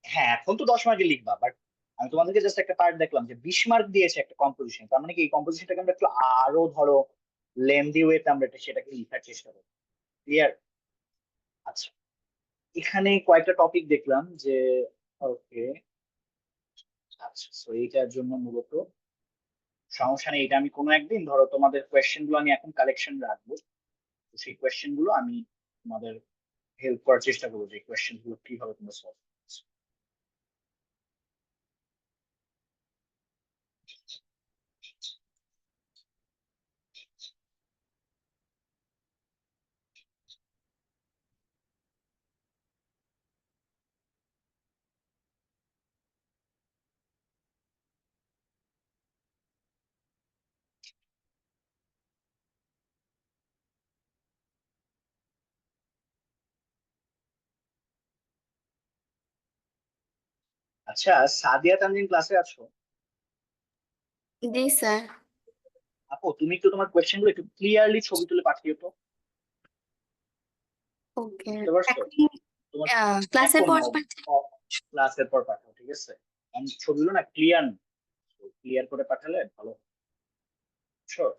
[SPEAKER 1] হ্যাঁ, এখন তো 10 মার্কে লিখবা, বাট আমি তোমাদেরকে জাস্ট একটা পার্ট দেখলাম যে 20 মার্ক দিয়েছে একটা কম্পোজিশন, তার মানে কি এই কম্পোজিশনটাকে আমরা একটু আরো ধরো লেন্দি ওয়েতে আমরা সেটাকে লিখার চেষ্টা করি। ক্লিয়ার? আচ্ছা, এখানে কয়েকটা টপিক দেখলাম যে, ওকে, আচ্ছা, সো এইটার জন্য মূলত সমস্যা নেই। এটা আমি কোনো একদিন ধরো তোমাদের কোয়েশ্চেন গুলো আমি এখন কালেকশন রাখবো, তো সেই কোয়েশ্চেন গুলো আমি তোমাদের হেল্প করার চেষ্টা করবো যে কোয়েশ্চেন গুলো কিভাবে তোমরা সলভ। আচ্ছা, সাদিয়া তানজিন ক্লাসে আছো?
[SPEAKER 5] জি স্যার।
[SPEAKER 1] আপু, তুমি একটু তোমার কোয়েশ্চেন গুলো একটু ক্লিয়ারলি ছবি তুলে পাঠিও তো।
[SPEAKER 5] ওকে।
[SPEAKER 1] বুঝতে পারছো?
[SPEAKER 5] এখন
[SPEAKER 1] তোমার
[SPEAKER 5] ক্লাসের
[SPEAKER 1] এখন
[SPEAKER 5] পর পাঠাই?
[SPEAKER 1] ক্লাসের পর পাঠাও, ঠিক আছে? আমি ছবিগুলো না ক্লিয়ার, ক্লিয়ার করে পাঠালে ভালো। শিওর?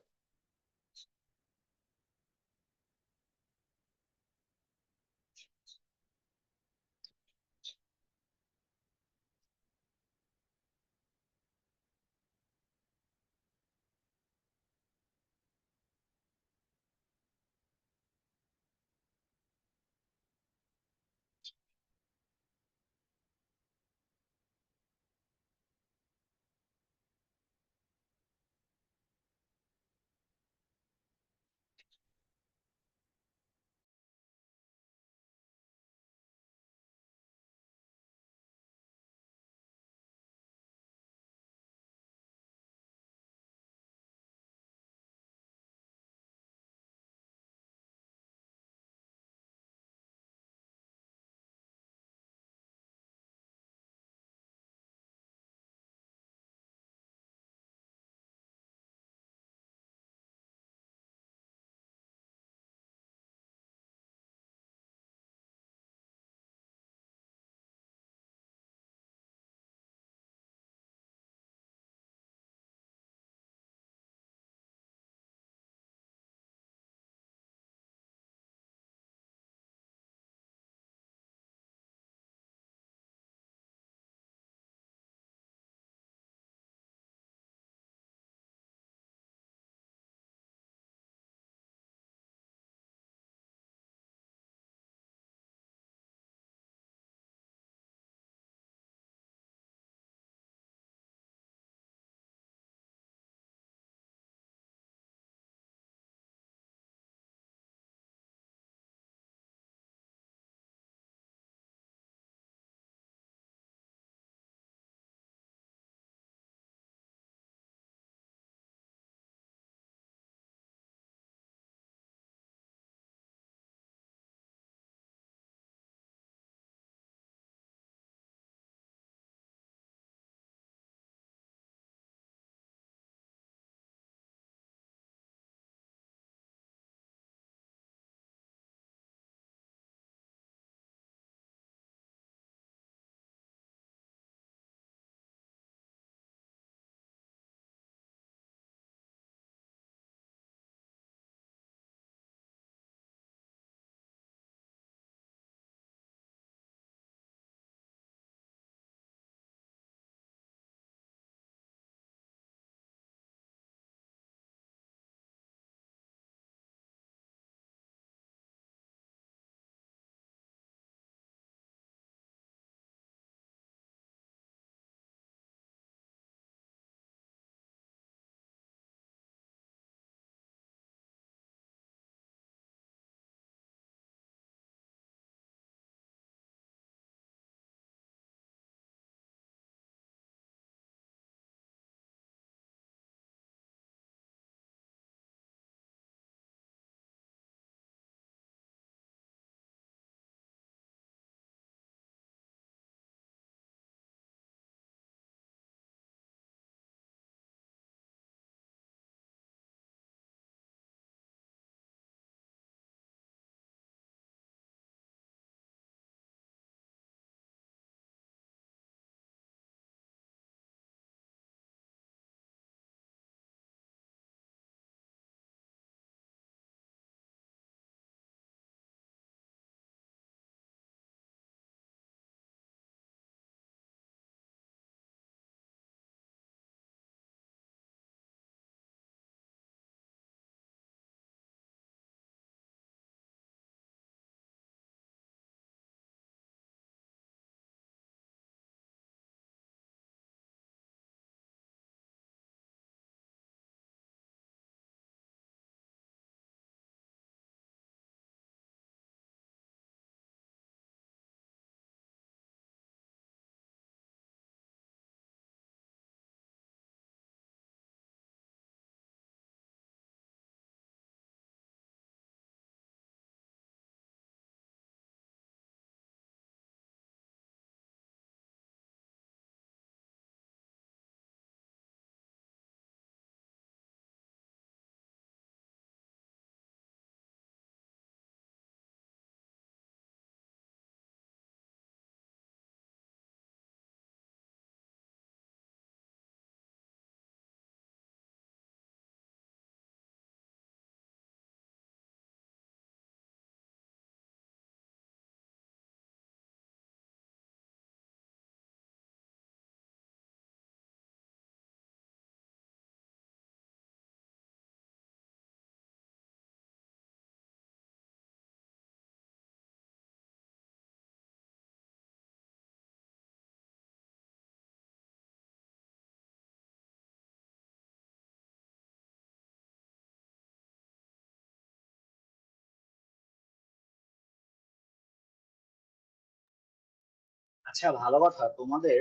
[SPEAKER 1] আচ্ছা, ভালো কথা। তোমাদের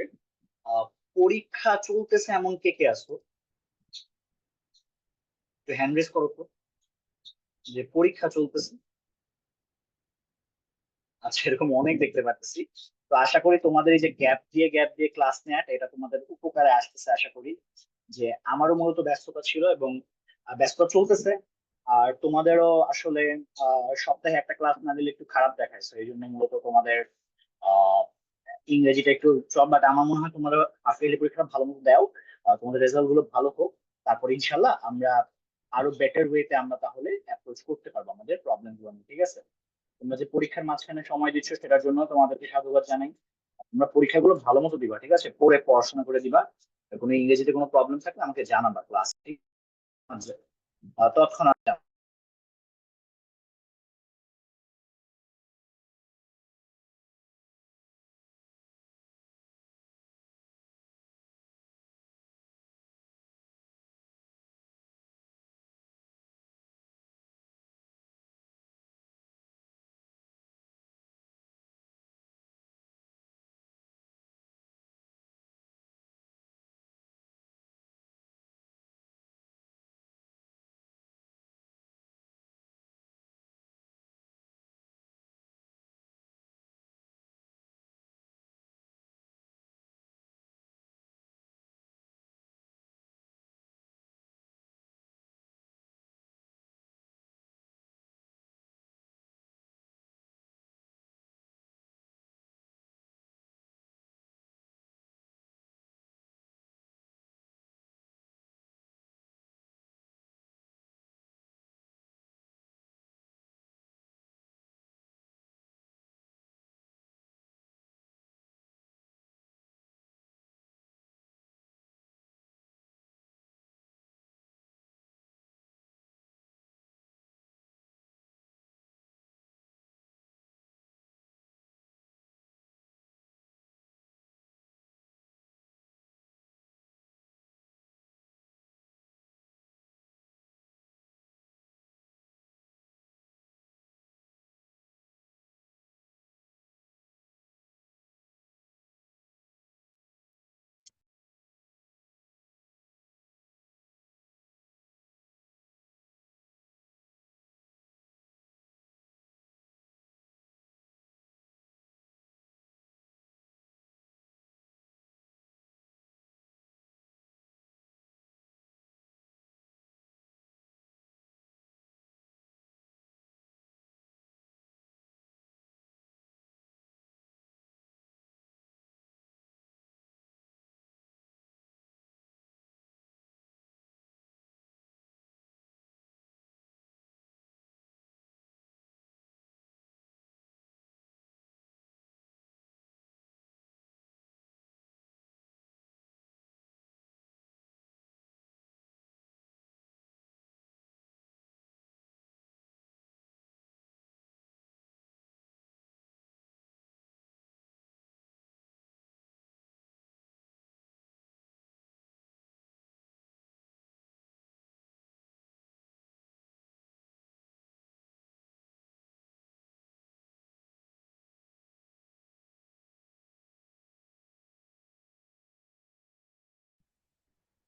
[SPEAKER 1] আহ, পরীক্ষা চলতেছে এমন কে কে আছো? একটু হ্যান্ড রেজ করো তো, যে পরীক্ষা চলতেছে। আচ্ছা, এরকম অনেক দেখতে পাচ্ছি। তো আশা করি তোমাদের এই যে গ্যাপ দিয়ে ক্লাস নেওয়াটা, এটা তোমাদের উপকারে আসতেছে আশা করি। যে আমারও মূলত ব্যস্ততা ছিল এবং ব্যস্ততা চলতেছে। আর তোমাদেরও আসলে সপ্তাহে একটা ক্লাস না দিলে একটু খারাপ দেখাইছে, এই জন্য মূলত তোমাদের আহ ইংরেজিটা একটু চপ। বাট আমার মনে হয় তোমরা হাফ ইয়ারলি পরীক্ষা ভালো মতো দাও, তোমাদের রেজাল্ট গুলো ভালো হোক। তারপর ইনশাল্লাহ আমরা আরো বেটার ওয়েতে আমরা তাহলে অ্যাপ্রোচ করতে পারবো আমাদের প্রবলেম গুলো নিয়ে, ঠিক আছে? তোমরা যে পরীক্ষার মাঝখানে সময় দিচ্ছ সেটার জন্য তোমাদেরকে সাধুবাদ জানাই। তোমরা পরীক্ষাগুলো ভালো মতো দিবা, ঠিক আছে? পড়ে পড়াশোনা করে দিবা। আর কোনো ইংরেজিতে কোনো প্রবলেম থাকলে আমাকে জানাবা ক্লাস, ঠিক আছে? তৎক্ষণাৎ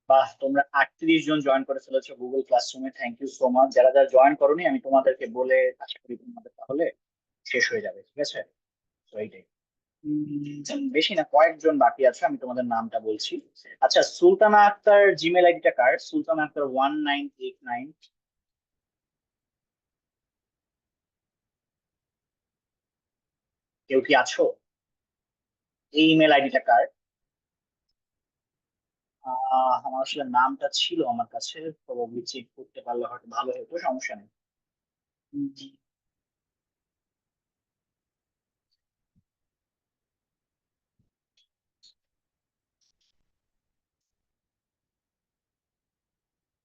[SPEAKER 1] বাহ, তোমরা 38 জন জয়েন করে ফেলেছো গুগল ক্লাসরুমে। Thank you so much. যারা যারা জয়েন করোনি আমি তোমাদেরকে বলে আশা করি তোমাদের তাহলে শেষ হয়ে যাবে, ঠিক আছে? তো এইটাই। বেশি না, কয়েকজন বাকি আছে, আমি তোমাদের নামটা বলছি। আচ্ছা, সুলতানা আক্তার জিমেল আইডিটা কার? সুলতানা আক্তার 1989, কেউ কি আছো? এই ইমেল আইডিটা কার? আমার আসলে নামটা ছিল আমার কাছে, প্রবাবলি চেক করতে পারলে হয়তো ভালো হতো, সমস্যা নেই। উম,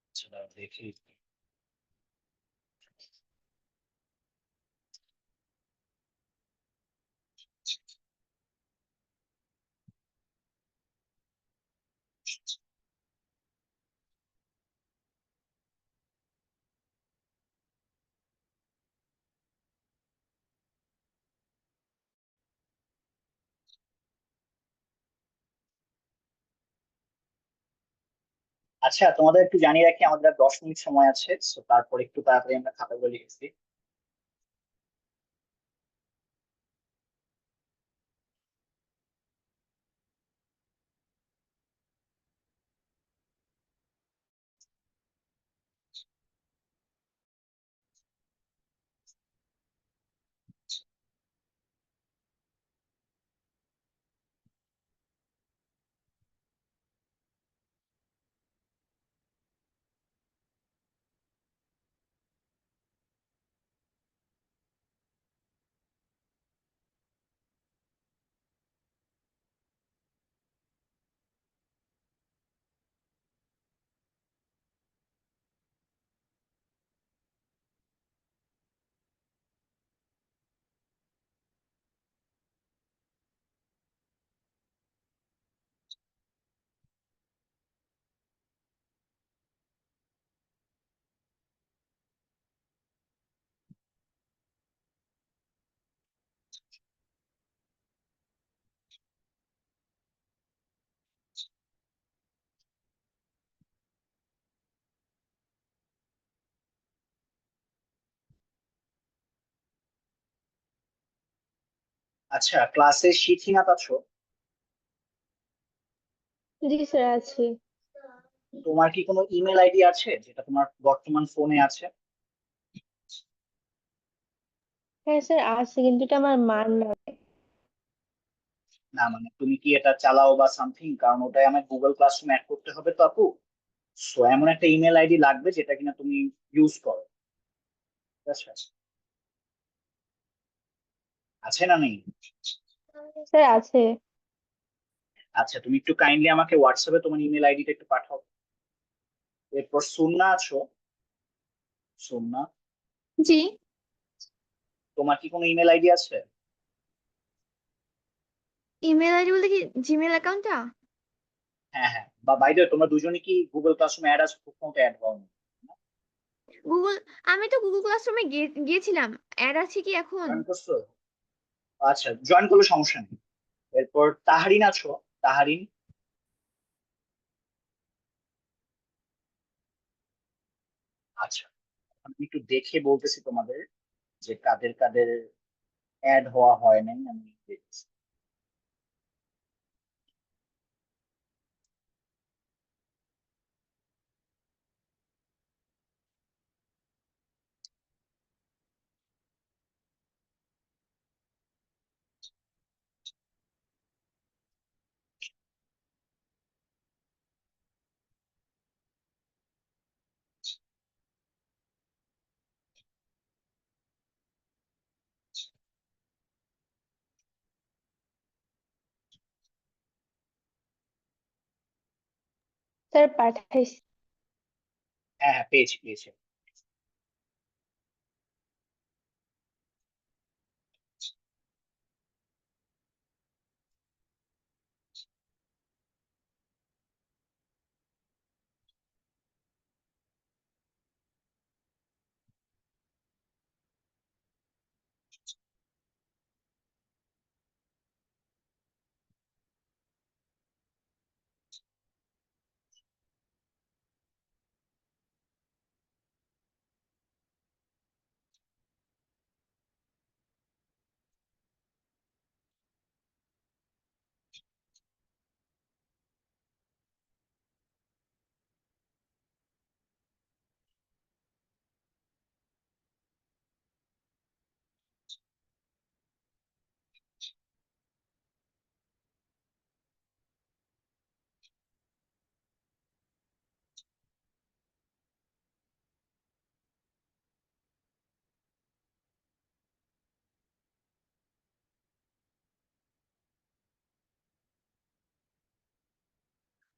[SPEAKER 1] আচ্ছা, দাঁড়াও দেখি। আচ্ছা, তোমাদের একটু জানিয়ে রাখি, আমাদের আর 10 মিনিট সময় আছে, তো তারপর একটু তাড়াতাড়ি আমরা খাতাগুলো লিখেছি। আচ্ছা, ক্লাসে শিথিনাথ আছো?
[SPEAKER 3] জি স্যার আছি।
[SPEAKER 1] তোমার কি কোনো ইমেল আইডি আছে যেটা তোমার বর্তমান ফোনে আছে?
[SPEAKER 3] হ্যাঁ স্যার আছে, কিন্তু এটা আমার মার নামে।
[SPEAKER 1] না মানে তুমি কি এটা চালাও বা সামথিং? কারণ ওটাই আমার গুগল ক্লাসরুম অ্যাড করতে হবে তো আপু। সো এমন একটা ইমেল আইডি লাগবে যেটা কিনা তুমি ইউজ করো, ঠিক আছে? আছে না নেই?
[SPEAKER 3] স্যার আছে।
[SPEAKER 1] আচ্ছা, তুমি একটু কাইন্ডলি আমাকে হোয়াটসঅ্যাপে তোমার ইমেল আইডিটা একটু পাঠাও। এরপর সুন্না আছো? সুন্না,
[SPEAKER 6] জি।
[SPEAKER 1] তোমার কি কোনো ইমেল আইডি আছে?
[SPEAKER 6] ইমেল আইডি বলতে কি জিমেল অ্যাকাউন্টটা?
[SPEAKER 1] হ্যাঁ হ্যাঁ, বা বাই দ্য ওয়ে, তোমরা দুজনে কি গুগল ক্লাসরুমে অ্যাড আছো? খুব অ্যাড হও না।
[SPEAKER 6] গুগল, আমি তো গুগল ক্লাসরুমে গিয়েছিলাম। অ্যাড আছে কি এখন?
[SPEAKER 1] জয়েন করছো? আচ্ছা, জয়েন করলে সমস্যা নেই। এরপর তাহারিন আছো? তাহারিন, আচ্ছা। আমি একটু দেখে বলতেছি তোমাদের যে কাদের কাদের অ্যাড হওয়া হয় নাই, আমি দেখছি।
[SPEAKER 3] স্যার পাঠাইছি।
[SPEAKER 1] হ্যাঁ হ্যাঁ, পেয়েছি পেয়েছি।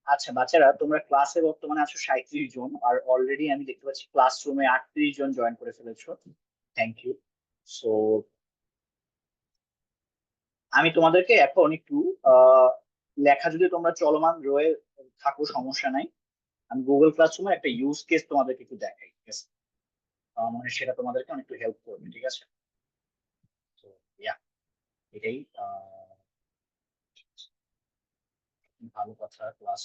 [SPEAKER 1] আচ্ছা বাচ্চারা, তোমরা ক্লাসে বর্তমানে আছো 37 জন, আর অলরেডি আমি দেখতে পাচ্ছি ক্লাসরুমে 38 জন জয়েন করে ফেলেছো। Thank you. সো আমি তোমাদেরকে এখন একটু আহ লেখা, যদি তোমরা চলমান রয়ে থাকো সমস্যা নাই, আমি গুগল ক্লাসরুমে একটা ইউজ কেস তোমাদেরকে একটু দেখাই, ঠিক আছে? মানে সেটা তোমাদেরকে অনেকটু হেল্প করবে, ঠিক আছে? তো ইয়া, এটাই ভালো কথা। ক্লাস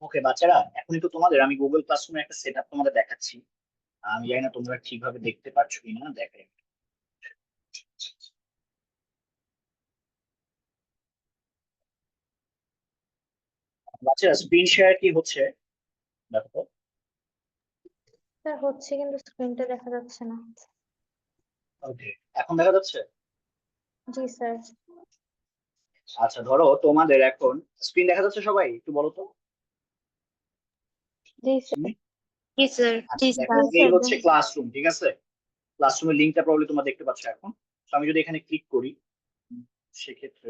[SPEAKER 1] ওকে বাচ্চারা, এখন একটু তোমাদের আমি গুগল ক্লাসরুমের একটা সেট আপ তোমাদের দেখাচ্ছি। আমি জানি না তোমরা ঠিকভাবে দেখতে পাচ্ছ কিনা, দেখাই। বাচ্চারা স্ক্রিন শেয়ার কি হচ্ছে দেখো।
[SPEAKER 3] স্যার হচ্ছে কিন্তু স্ক্রিনটা দেখা যাচ্ছে না।
[SPEAKER 1] ওকে, এখন দেখা যাচ্ছে?
[SPEAKER 3] জি স্যার।
[SPEAKER 1] আচ্ছা ধরো তোমাদের এখন স্ক্রিন দেখা যাচ্ছে, সবাই একটু বলো তো।
[SPEAKER 3] জি স্যার।
[SPEAKER 1] হুম?
[SPEAKER 2] জি স্যার।
[SPEAKER 1] আচ্ছা দেখো,
[SPEAKER 3] জি
[SPEAKER 1] এই
[SPEAKER 3] স্যার।
[SPEAKER 1] হচ্ছে ক্লাসরুম, ঠিক আছে? ক্লাসরুমের লিঙ্কটা প্রবলি তোমরা দেখতে পাচ্ছ এখন। তো আমি যদি এখানে ক্লিক করি, সেক্ষেত্রে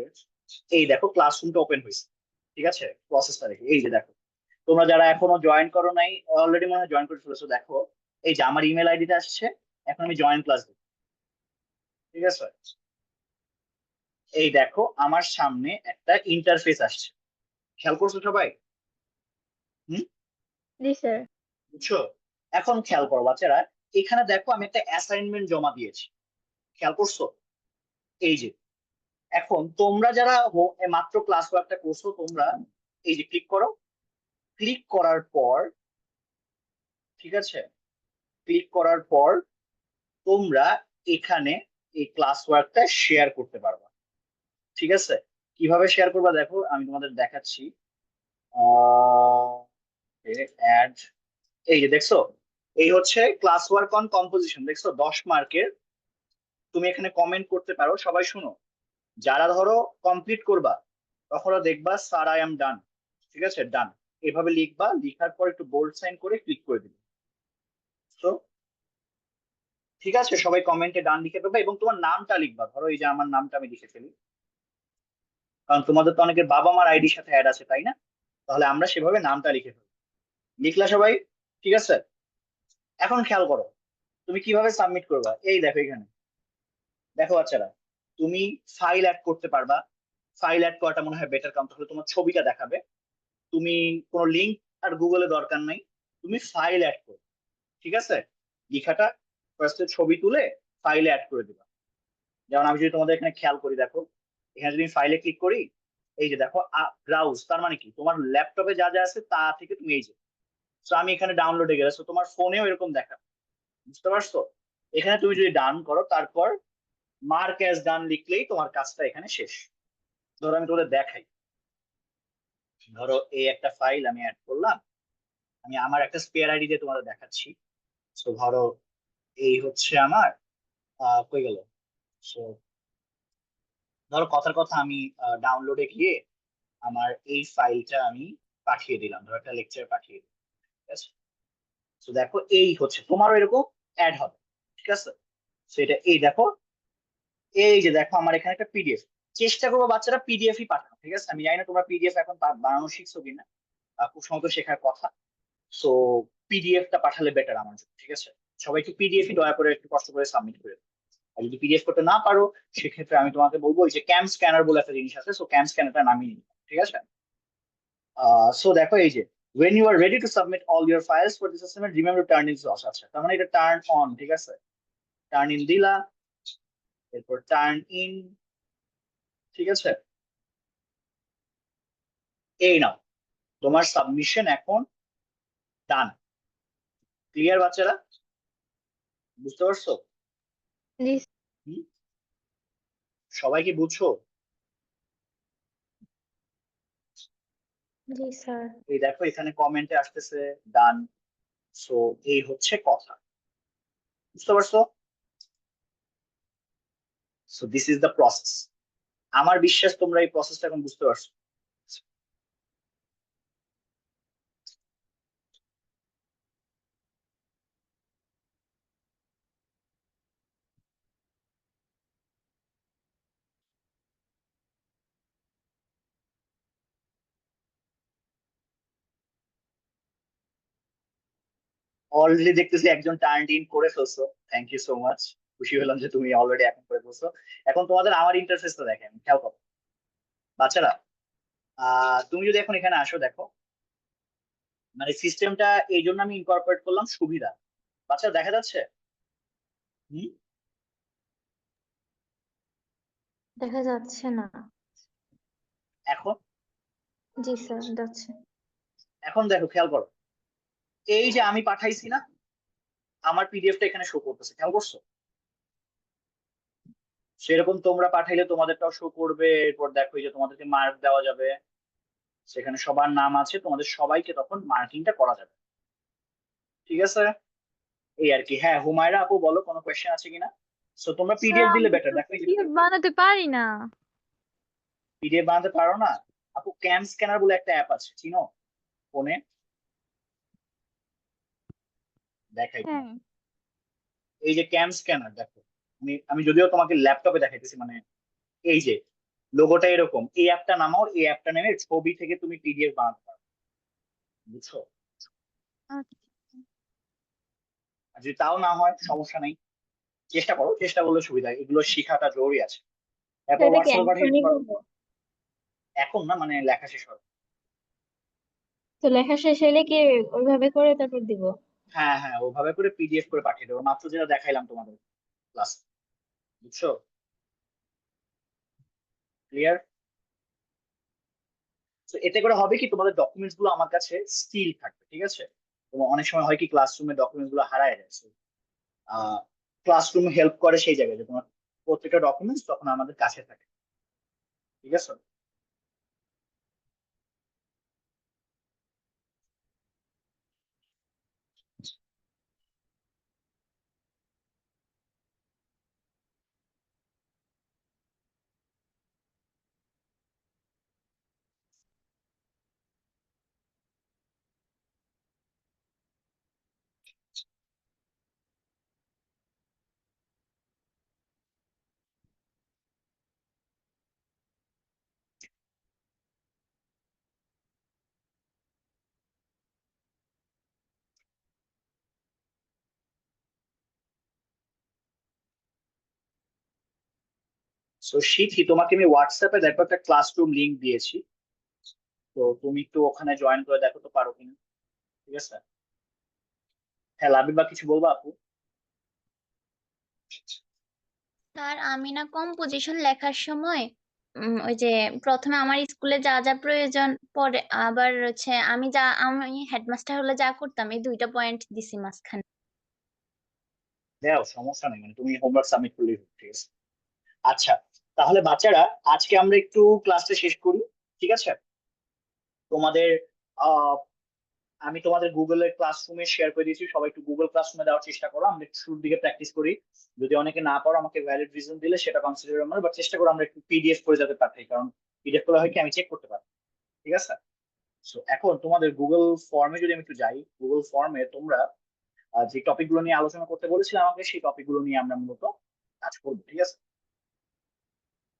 [SPEAKER 1] এই দেখো ক্লাসরুমটা ওপেন হয়েছে, ঠিক আছে? প্রসেসটা দেখো, এই যে দেখো। তোমরা যারা এখনো জয়েন করো নাই, অলরেডি মনে হয় জয়েন করে ফেলেছো, দেখো এই যে আমার ইমেল আইডিটা আসছে। এখন আমি জয়েন ক্লাস দিই, ঠিক আছে? এই দেখো আমার সামনে একটা ইন্টারফেস আসছে, খেয়াল করছো সবাই? হুম?
[SPEAKER 6] জি স্যার।
[SPEAKER 1] বুঝছো? এখন খেয়াল করো বাচ্চারা, এখানে দেখো আমি একটা অ্যাসাইনমেন্ট জমা দিয়েছি, খেয়াল করছো? এই যে এখন তোমরা যারা মাত্র ক্লাস ওয়ার্কটা করছো, তোমরা এই যে ক্লিক করো। ক্লিক করার পর, ঠিক আছে, ক্লিক করার পর তোমরা এখানে এই ক্লাস ওয়ার্কটা শেয়ার করতে পারবা, ঠিক আছে? কিভাবে শেয়ার করবা দেখো, আমি তোমাদের দেখাচ্ছি। অ্যাড, এই যে দেখছো, এই হচ্ছে ক্লাস ওয়ার্ক অন কম্পোজিশন, দেখছো 10 মার্কের। তুমি এখানে কমেন্ট করতে পারো। সবাই শুনো, যারা ধরো কমপ্লিট করবা, তখন দেখবা স্যার আই এম ডান, ঠিক আছে, ডান এভাবে লিখবা। লিখার পর একটু বোল্ড সাইন করে ক্লিক করে দিবে। তো ঠিক আছে, সবাই কমেন্টে ডান লিখে দেবে এবং তোমার নামটা লিখবা। ধরো এই যে আমার নামটা আমি লিখে ফেলি, কারণ তোমাদের তো অনেকের বাবা মার আইডির সাথে অ্যাড আছে, তাই না? তাহলে আমরা সেভাবে নামটা লিখে ফেলি। লিখলা সবাই? ঠিক আছে। এখন খেয়াল করো, তুমি কিভাবে সাবমিট করবা। এই দেখো এখানে, দেখো বাচ্চারা, তুমি ফাইল অ্যাড করতে পারবা। ফাইল অ্যাড করাটা মনে হয় বেটার, কারণ তাহলে তোমার ছবিটা দেখাবে। তুমি কোনো লিঙ্ক আর গুগলে দরকার নাই, তুমি ফাইল অ্যাড করো, ঠিক আছে? লেখাটা ফার্স্টে ছবি তুলে ফাইলে অ্যাড করে দিবা। যেমন আমি যদি তোমাদের এখানে খেয়াল করি, দেখো এখানে যদি ফাইলে ক্লিক করি, এই যে দেখো ব্রাউজ, তার মানে কি তোমার ল্যাপটপে যা যা আছে তা থেকে তুমি এই যে, তো আমি এখানে ডাউনলোডে গেলে, তো তোমার ফোনেও এরকম দেখা, বুঝতে পারছো? এখানে তুমি যদি ডান করো, তারপর মার্ক অ্যাজ ডান লিখলেই তোমার কাজটা এখানে শেষ। ধরো আমি তোমাদের দেখাই, ধরো এই একটা ফাইল আমি অ্যাড করলাম। আমি আমার একটা স্পেয়ার আইডি দিয়ে তোমাদের দেখাচ্ছি। তো ধরো এই হচ্ছে আমার কই গেল। So, ধরো কথার কথা আমি ডাউনলোডে গিয়ে আমার এই ফাইলটা আমি পাঠিয়ে দিলাম, ধরো একটা লেকচার পাঠিয়ে দিলাম, ঠিক আছে? তো দেখো এই হচ্ছে তোমারও এরকম অ্যাড হবে, ঠিক আছে? তো এটা এই দেখো, এই যে দেখো আমার এখানে একটা পিডিএফ। চেষ্টা করবো বাচ্চারা পিডিএফ ই পাঠানো, ঠিক আছে? আমি জানি না তোমরা পিডিএফ এখন বানানো শিখছো কিনা, খুব সময় তো শেখার কথা। সো পিডিএফটা পাঠালে বেটার আমার জন্য, ঠিক আছে? সবাই একটু পিডিএফ দয়া করে একটু কষ্ট করে সাবমিট করে দাও। আর যদি পিডিএফ করতে না পারো, সেক্ষেত্রে আমি তোমাকে বলবো ওই যে ক্যাম স্ক্যানার বলে একটা জিনিস আছে, সো ক্যাম স্ক্যানারটা নামিয়ে নিবে, ঠিক আছে? সো দেখো এই যে when you are ready to submit all your files for this assignment, remember to turn in JOS, আচ্ছা তার মানে এটা টার্ন অন, ঠিক আছে? টার্ন ইন দিলা, এরপর টার্ন ইন, ঠিক আছে? এই নাও, তোমার সাবমিশন এখন ডান। ক্লিয়ার বাচ্চারা? বুঝতে পারছো?
[SPEAKER 6] জি
[SPEAKER 1] হুম? সবাই কি বুঝছো?
[SPEAKER 3] জি স্যার।
[SPEAKER 1] এই দেখো এখানে কমেন্টে আসতেছে ডান। সো এই হচ্ছে কথা, বুঝতে পারছো? So this is the process. আমার বিশ্বাস তোমরা এই প্রসেসটা এখন বুঝতে পারছো। অলরেডি দেখতেছি একজন টার্ন ইন করে ফেলছো, থ্যাংক ইউ সো মাচ। খুশি হলাম যে তুমি অলরেডি এখন করে ফেলছো। এখন তোমাদের আমার ইন্টারফেসটা দেখেন, খেয়াল করো বাচ্চারা। তুমি যদি এখন এখানে আসো, দেখো মানে সিস্টেমটা এই জন্য আমি ইনকর্পোরেট করলাম সুবিধা। বাচ্চারা দেখা যাচ্ছে? হুম?
[SPEAKER 3] দেখা যাচ্ছে না।
[SPEAKER 1] এখন
[SPEAKER 3] জি স্যার যাচ্ছে।
[SPEAKER 1] এখন দেখো, খেয়াল করো, এই যে আমি পাঠাইছি না, আমার পিডিএফটা এখানে শো করতেছে, খেয়াল করছো? সেরকম তোমরা পাঠাইলে তোমাদেরটাও শো করবে। এরপর দেখো এই যে তোমাদেরকে মার্ক দেওয়া যাবে, সেখানে সবার নাম আছে, তোমাদের সবাইকে তখন মার্কিংটা করা যাবে। ঠিক আছে, এই আর কি। হ্যাঁ, হুমায়রা আপু বলো, কোনো কোয়েশ্চেন আছে কিনা? সো তোমরা পিডিএফ দিলে বেটার। দেখো এই যে
[SPEAKER 3] পিডিএফ বানাতে পারি না।
[SPEAKER 1] পিডিএফ বানাতে পারো না আপু? ক্যাম স্ক্যানার বলে একটা অ্যাপ আছে, চিনো? ফোনে দেখাই
[SPEAKER 3] হ্যাঁ,
[SPEAKER 1] তোমাকে। এই যে ক্যাম স্ক্যানার, দেখো আমি আমি যদিও তোমাকে ল্যাপটপে দেখাইতেছি, মানে এই যে লোগোটা এরকম, এই অ্যাপটা নামাও, এই অ্যাপটা নেমে ছবি থেকে তুমি পিডিএফ বানাতে পারো, বুঝছো?
[SPEAKER 3] আচ্ছা।
[SPEAKER 1] আর যদি তাও না হয় সমস্যা নেই, চেষ্টা করো, চেষ্টা করলে সুবিধা। এগুলো শেখাটা জরুরি আছে। এরপর
[SPEAKER 3] এটা কি
[SPEAKER 1] হোয়াটসঅ্যাপে পাঠিয়ে দিতে
[SPEAKER 3] এখনই
[SPEAKER 1] পারো।
[SPEAKER 3] করবো?
[SPEAKER 1] এখন না, মানে লেখা শেষ হবে।
[SPEAKER 3] তো লেখা শেষ হলে কি ওইভাবে করে তারপর দিব?
[SPEAKER 1] হ্যাঁ হ্যাঁ, ওভাবে করে পিডিএফ করে পাঠিয়ে দেবো, মাত্র যেটা দেখাইলাম তোমাদের ক্লাস, বুঝছো? ক্লিয়ার? তো এতে করে হবে কি, তোমাদের ডকুমেন্টস গুলো আমার কাছে স্টিল থাকবে, ঠিক আছে? তোমার অনেক সময় হয় কি, ক্লাসরুমে ডকুমেন্টস গুলো হারায় যায়। ক্লাসরুম হেল্প করে সেই জায়গায়, যে তোমার প্রত্যেকটা ডকুমেন্টস তখন আমাদের কাছে থাকে, ঠিক আছে? তো শিখি, তোমাকে আমি হোয়াটসঅ্যাপে দেখো একটা ক্লাসরুম লিংক দিয়েছি, তো তুমি একটু ওখানে জয়েন করে দেখো তো পারো কিনা, ঠিক আছে? হ্যাঁ, লাবিবা কিছু বলবা আপু?
[SPEAKER 8] স্যার আমি না কম্পোজিশন লেখার সময় ওই যে প্রথমে আমার স্কুলে যা যা প্রয়োজন, পরে আবার হচ্ছে আমি হেডমাস্টার হলে যা করতাম, এই দুইটা পয়েন্ট দিছি মাঝখানে।
[SPEAKER 1] দেও, সমস্যা নেই, মানে তুমি হোমওয়ার্ক সাবমিট করলেই হবে, ঠিক আছে? আচ্ছা, তাহলে বাচ্চারা, আজকে আমরা একটু ক্লাসটা শেষ করি, ঠিক আছে? তোমাদের আহ আমি তোমাদের গুগলের ক্লাসরুমে শেয়ার করে দিয়েছি, সবাই একটু গুগল ক্লাসরুমে দেওয়ার চেষ্টা করো। আমরা একটু শুরুর দিকে প্র্যাকটিস করি, যদি অনেকে না পারো আমাকে ভ্যালিড রিজন দিলে সেটা কনসিডার আমরা, বাট চেষ্টা করো আমরা একটু পিডিএফ করে যাতে পাঠাই, কারণ পিডিএফ করে হয় কি আমি চেক করতে পারি, ঠিক আছে? সো এখন তোমাদের গুগল ফর্মে যদি আমি একটু যাই, গুগল ফর্মে তোমরা যে টপিক গুলো নিয়ে আলোচনা করতে বলেছিলে আমাকে, সেই টপিক গুলো নিয়ে আমরা মূলত কাজ করবো, ঠিক আছে?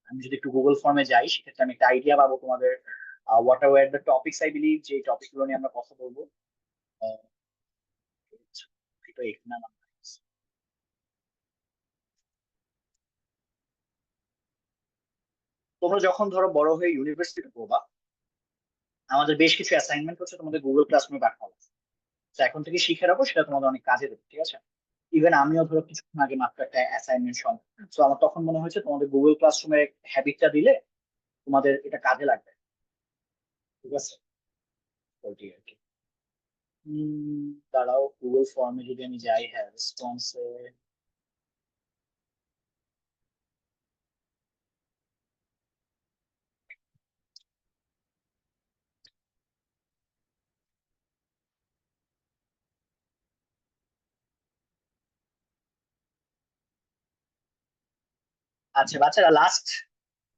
[SPEAKER 1] আমি যদি একটু গুগল ফর্মে যাই, সেক্ষেত্রে আমি একটা আইডিয়া পাবো তোমাদের what are were the topics, I believe, যে টপিক গুলো নিয়ে আমরা কথা বলবো। আহ, এটা এখানে আমার আছে। তোমরা যখন ধরো বড় হয়ে ইউনিভার্সিটিতে পড়বা, আমাদের বেশ কিছু অ্যাসাইনমেন্ট হচ্ছে তোমাদের গুগল ক্লাসরুমে পাঠানো হবে। তো এখন থেকে শিখে রাখো, সেটা তোমাদের অনেক কাজে দেবে, ঠিক আছে? ইভেন আমিও ধরো কিছুক্ষণ আগে মাত্র একটা অ্যাসাইনমেন্ট সঙ্গে, তো আমার তখন মনে হয়েছে তোমাদের গুগল ক্লাসরুমের হ্যাবিটটা দিলে তোমাদের এটা কাজে লাগবে, ঠিক আছে? ওইটাই আর কি। দাঁড়াও, গুগল ফর্মে যদি আমি যাই, হ্যাঁ রেসপন্সে, আচ্ছা বাচ্চারা লাস্ট,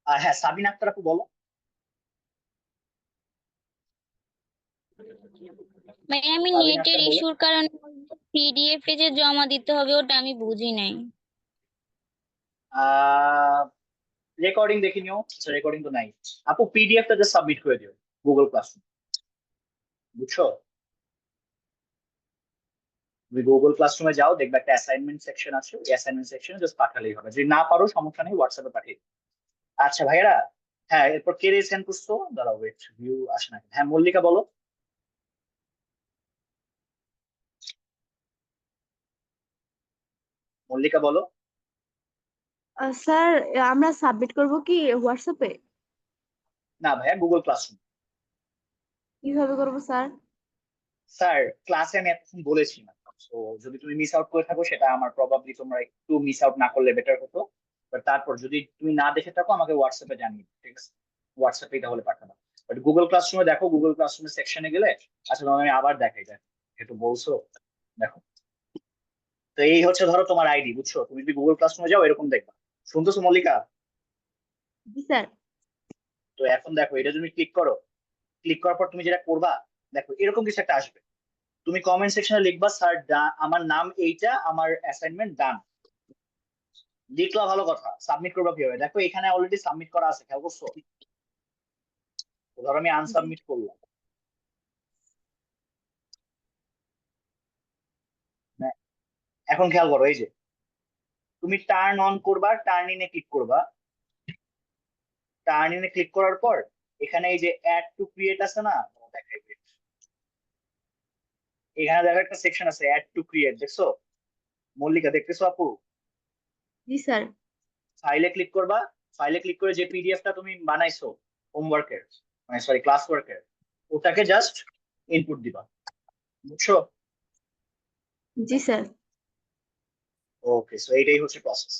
[SPEAKER 1] হ্যাঁ সাবিনা আক্তার আপু বলো।
[SPEAKER 9] মানে আমি
[SPEAKER 1] সাবিনা
[SPEAKER 9] নেটের
[SPEAKER 1] আক্তার বলো।
[SPEAKER 9] ইস্যুর কারণে পিডিএফ এ যে জমা দিতে হবে ওটা আমি বুঝি নাই।
[SPEAKER 1] রেকর্ডিং দেখে নিও, আচ্ছা রেকর্ডিং তো নাই আপু, পিডিএফটা জাস্ট সাবমিট করে দিও গুগল ক্লাসরুম, বুঝছো? তুমি গুগল ক্লাসরুমে যাও, দেখবে একটা অ্যাসাইনমেন্ট সেকশন আছে, ওই অ্যাসাইনমেন্ট সেকশনে জাস্ট পাঠালেই হবে, যদি না পারো সমস্যা নেই, হোয়াটসঅ্যাপে পাঠিয়ে দিও। আচ্ছা ভাইয়েরা, হ্যাঁ এরপর কে রে সেন্ড করছো, দাঁড়াও ওয়েট, ভিউ আসে না, হ্যাঁ মল্লিকা বলো। মল্লিকা বলো।
[SPEAKER 3] স্যার, আমরা সাবমিট করব কি হোয়াটসঅ্যাপে?
[SPEAKER 1] না ভাইয়া, গুগল ক্লাসরুম।
[SPEAKER 3] কিভাবে করব স্যার?
[SPEAKER 1] স্যার ক্লাসে আমি এতক্ষণ বলেছি না, তো যদি তুমি মিস আউট করে থাকো সেটা আমার প্রবাবলি তোমরা একটু মিস আউট না করলে বেটার হতো। বাট তারপর যদি তুমি না দেখে থাকো আমাকে হোয়াটসঅ্যাপে জানিয়ে দিও, ঠিক আছে? হোয়াটসঅ্যাপে তাহলে পাঠাবো। বাট গুগল ক্লাসরুমে দেখো, গুগল ক্লাসরুমের সেকশনে গেলে আচ্ছা তোমাকে আমি আবার দেখাই, দেখ একটু বলছো, দেখো। তো এই হচ্ছে ধরো তোমার আইডি, বুঝছো? তুমি যদি গুগল ক্লাসরুমে যাও এরকম দেখবা। শুনতেছো মল্লিকা?
[SPEAKER 3] জি স্যার।
[SPEAKER 1] তো এখন দেখো এটা তুমি ক্লিক করো, ক্লিক করার পর তুমি যেটা করবা, দেখো এরকম কিছু একটা আসবে। তুমি কমেন্ট সেকশনে লিখবা স্যার আমার নাম এইটা, আমার অ্যাসাইনমেন্ট ডান। লিখলা ভালো কথা, সাবমিট করবা কিভাবে? দেখো এখানে অলরেডি সাবমিট করা আছে, খেয়াল করছো? তো ধরো আমি আনসাবমিট করলাম, হ্যাঁ, এখন খেয়াল করো এই যে তুমি টার্ন অন করবা, টার্ন ইনে ক্লিক করবা। টার্ন ইনে ক্লিক করার পর এখানে এই যে অ্যাড টু ক্রিয়েট আছে না, দেখাই wait। এখানে দেখো একটা সেকশন আছে অ্যাড টু ক্রিয়েট, দেখছো? মল্লিকা দেখতেছো আপু?
[SPEAKER 3] জি স্যার।
[SPEAKER 1] ফাইলে ক্লিক করবা, ফাইলে ক্লিক করে যে পিডিএফটা তুমি বানাইছো হোমওয়ার্কের, মানে সরি ক্লাস ওয়ার্কের, ওটাকে জাস্ট ইনপুট দিবা, বুঝছো?
[SPEAKER 3] জি স্যার।
[SPEAKER 1] ওকে, সো এইটাই হচ্ছে প্রসেস।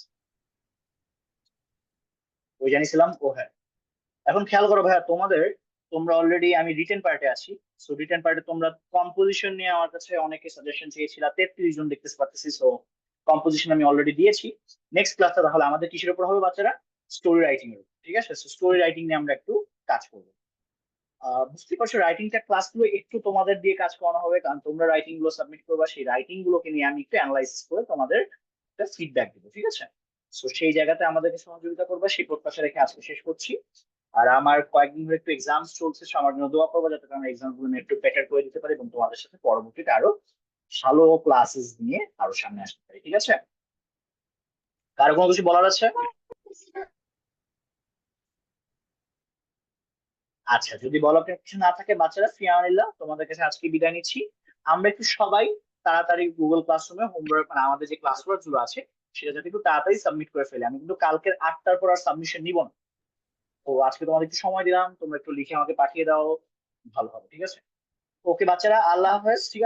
[SPEAKER 1] ওই জানিছিলাম। ও হ্যাঁ, এখন খেয়াল করো ভাইয়া তোমাদের, তোমরা অলরেডি, আমি রিটেন পার্টে আছি। সো রিটেন পার্টে তোমরা কম্পোজিশন নিয়ে আমার কাছে অনেকে সাজেশন চেয়েছিল, 33 জন দেখতে পাচ্ছি। সো কম্পোজিশন আমি অলরেডি দিয়েছি। নেক্সট ক্লাসটা তাহলে আমাদের কিসের উপর হবে বাচ্চারা? স্টোরি রাইটিং এর উপর, ঠিক আছে? সো স্টোরি রাইটিং নিয়ে আমরা একটু কাজ করবো। বুঝতে পারছো, রাইটিংটা ক্লাসগুলো একটু তোমাদের দিয়ে কাজ করানো হবে, কারণ তোমরা রাইটিং গুলো সাবমিট করবা, সেই রাইটিং গুলোকে নিয়ে আমি একটু অ্যানালাইসিস করে তোমাদের একটা ফিডব্যাক দেবো, ঠিক আছে? তো সেই জায়গাতে আমাদেরকে সহযোগিতা করবে, সেই প্রত্যাশা রেখে আজকে শেষ করছি। আর আমার কয়েকদিন ধরে একটু এক্সাম চলছে, so আমার জন্য দোয়া করবো যাতে আমরা এক্সাম গুলো একটু বেটার করে দিতে পারি এবং তোমাদের সাথে পরবর্তীতে আরো ভালো ক্লাসেস নিয়ে আরো সামনে আসতে পারি, ঠিক আছে? কারো কোনো কিছু বলার আছে? আচ্ছা, যদি বলার কিছু না থাকে বাচ্চারা, ফিয়ামানিল্লাহ, তোমাদের কাছে আজকে বিদায় নিচ্ছি। আমরা একটু সবাই তাড়াতাড়ি গুগল ক্লাসরুমে হোমওয়ার্ক, মানে আমাদের যে ক্লাস ওয়ার্ক গুলো আছে সেটা যাতে একটু তাড়াতাড়ি সাবমিট করে ফেলে। আমি কিন্তু কালকের 8টার পর আর সাবমিশন নিব না। তো আজকে তোমাদের একটু সময় দিলাম, তোমরা একটু লিখে আমাকে পাঠিয়ে দাও, ভালো হবে, ঠিক আছে? ওকে বাচ্চারা, আল্লাহ হাফেজ, ঠিক আছে?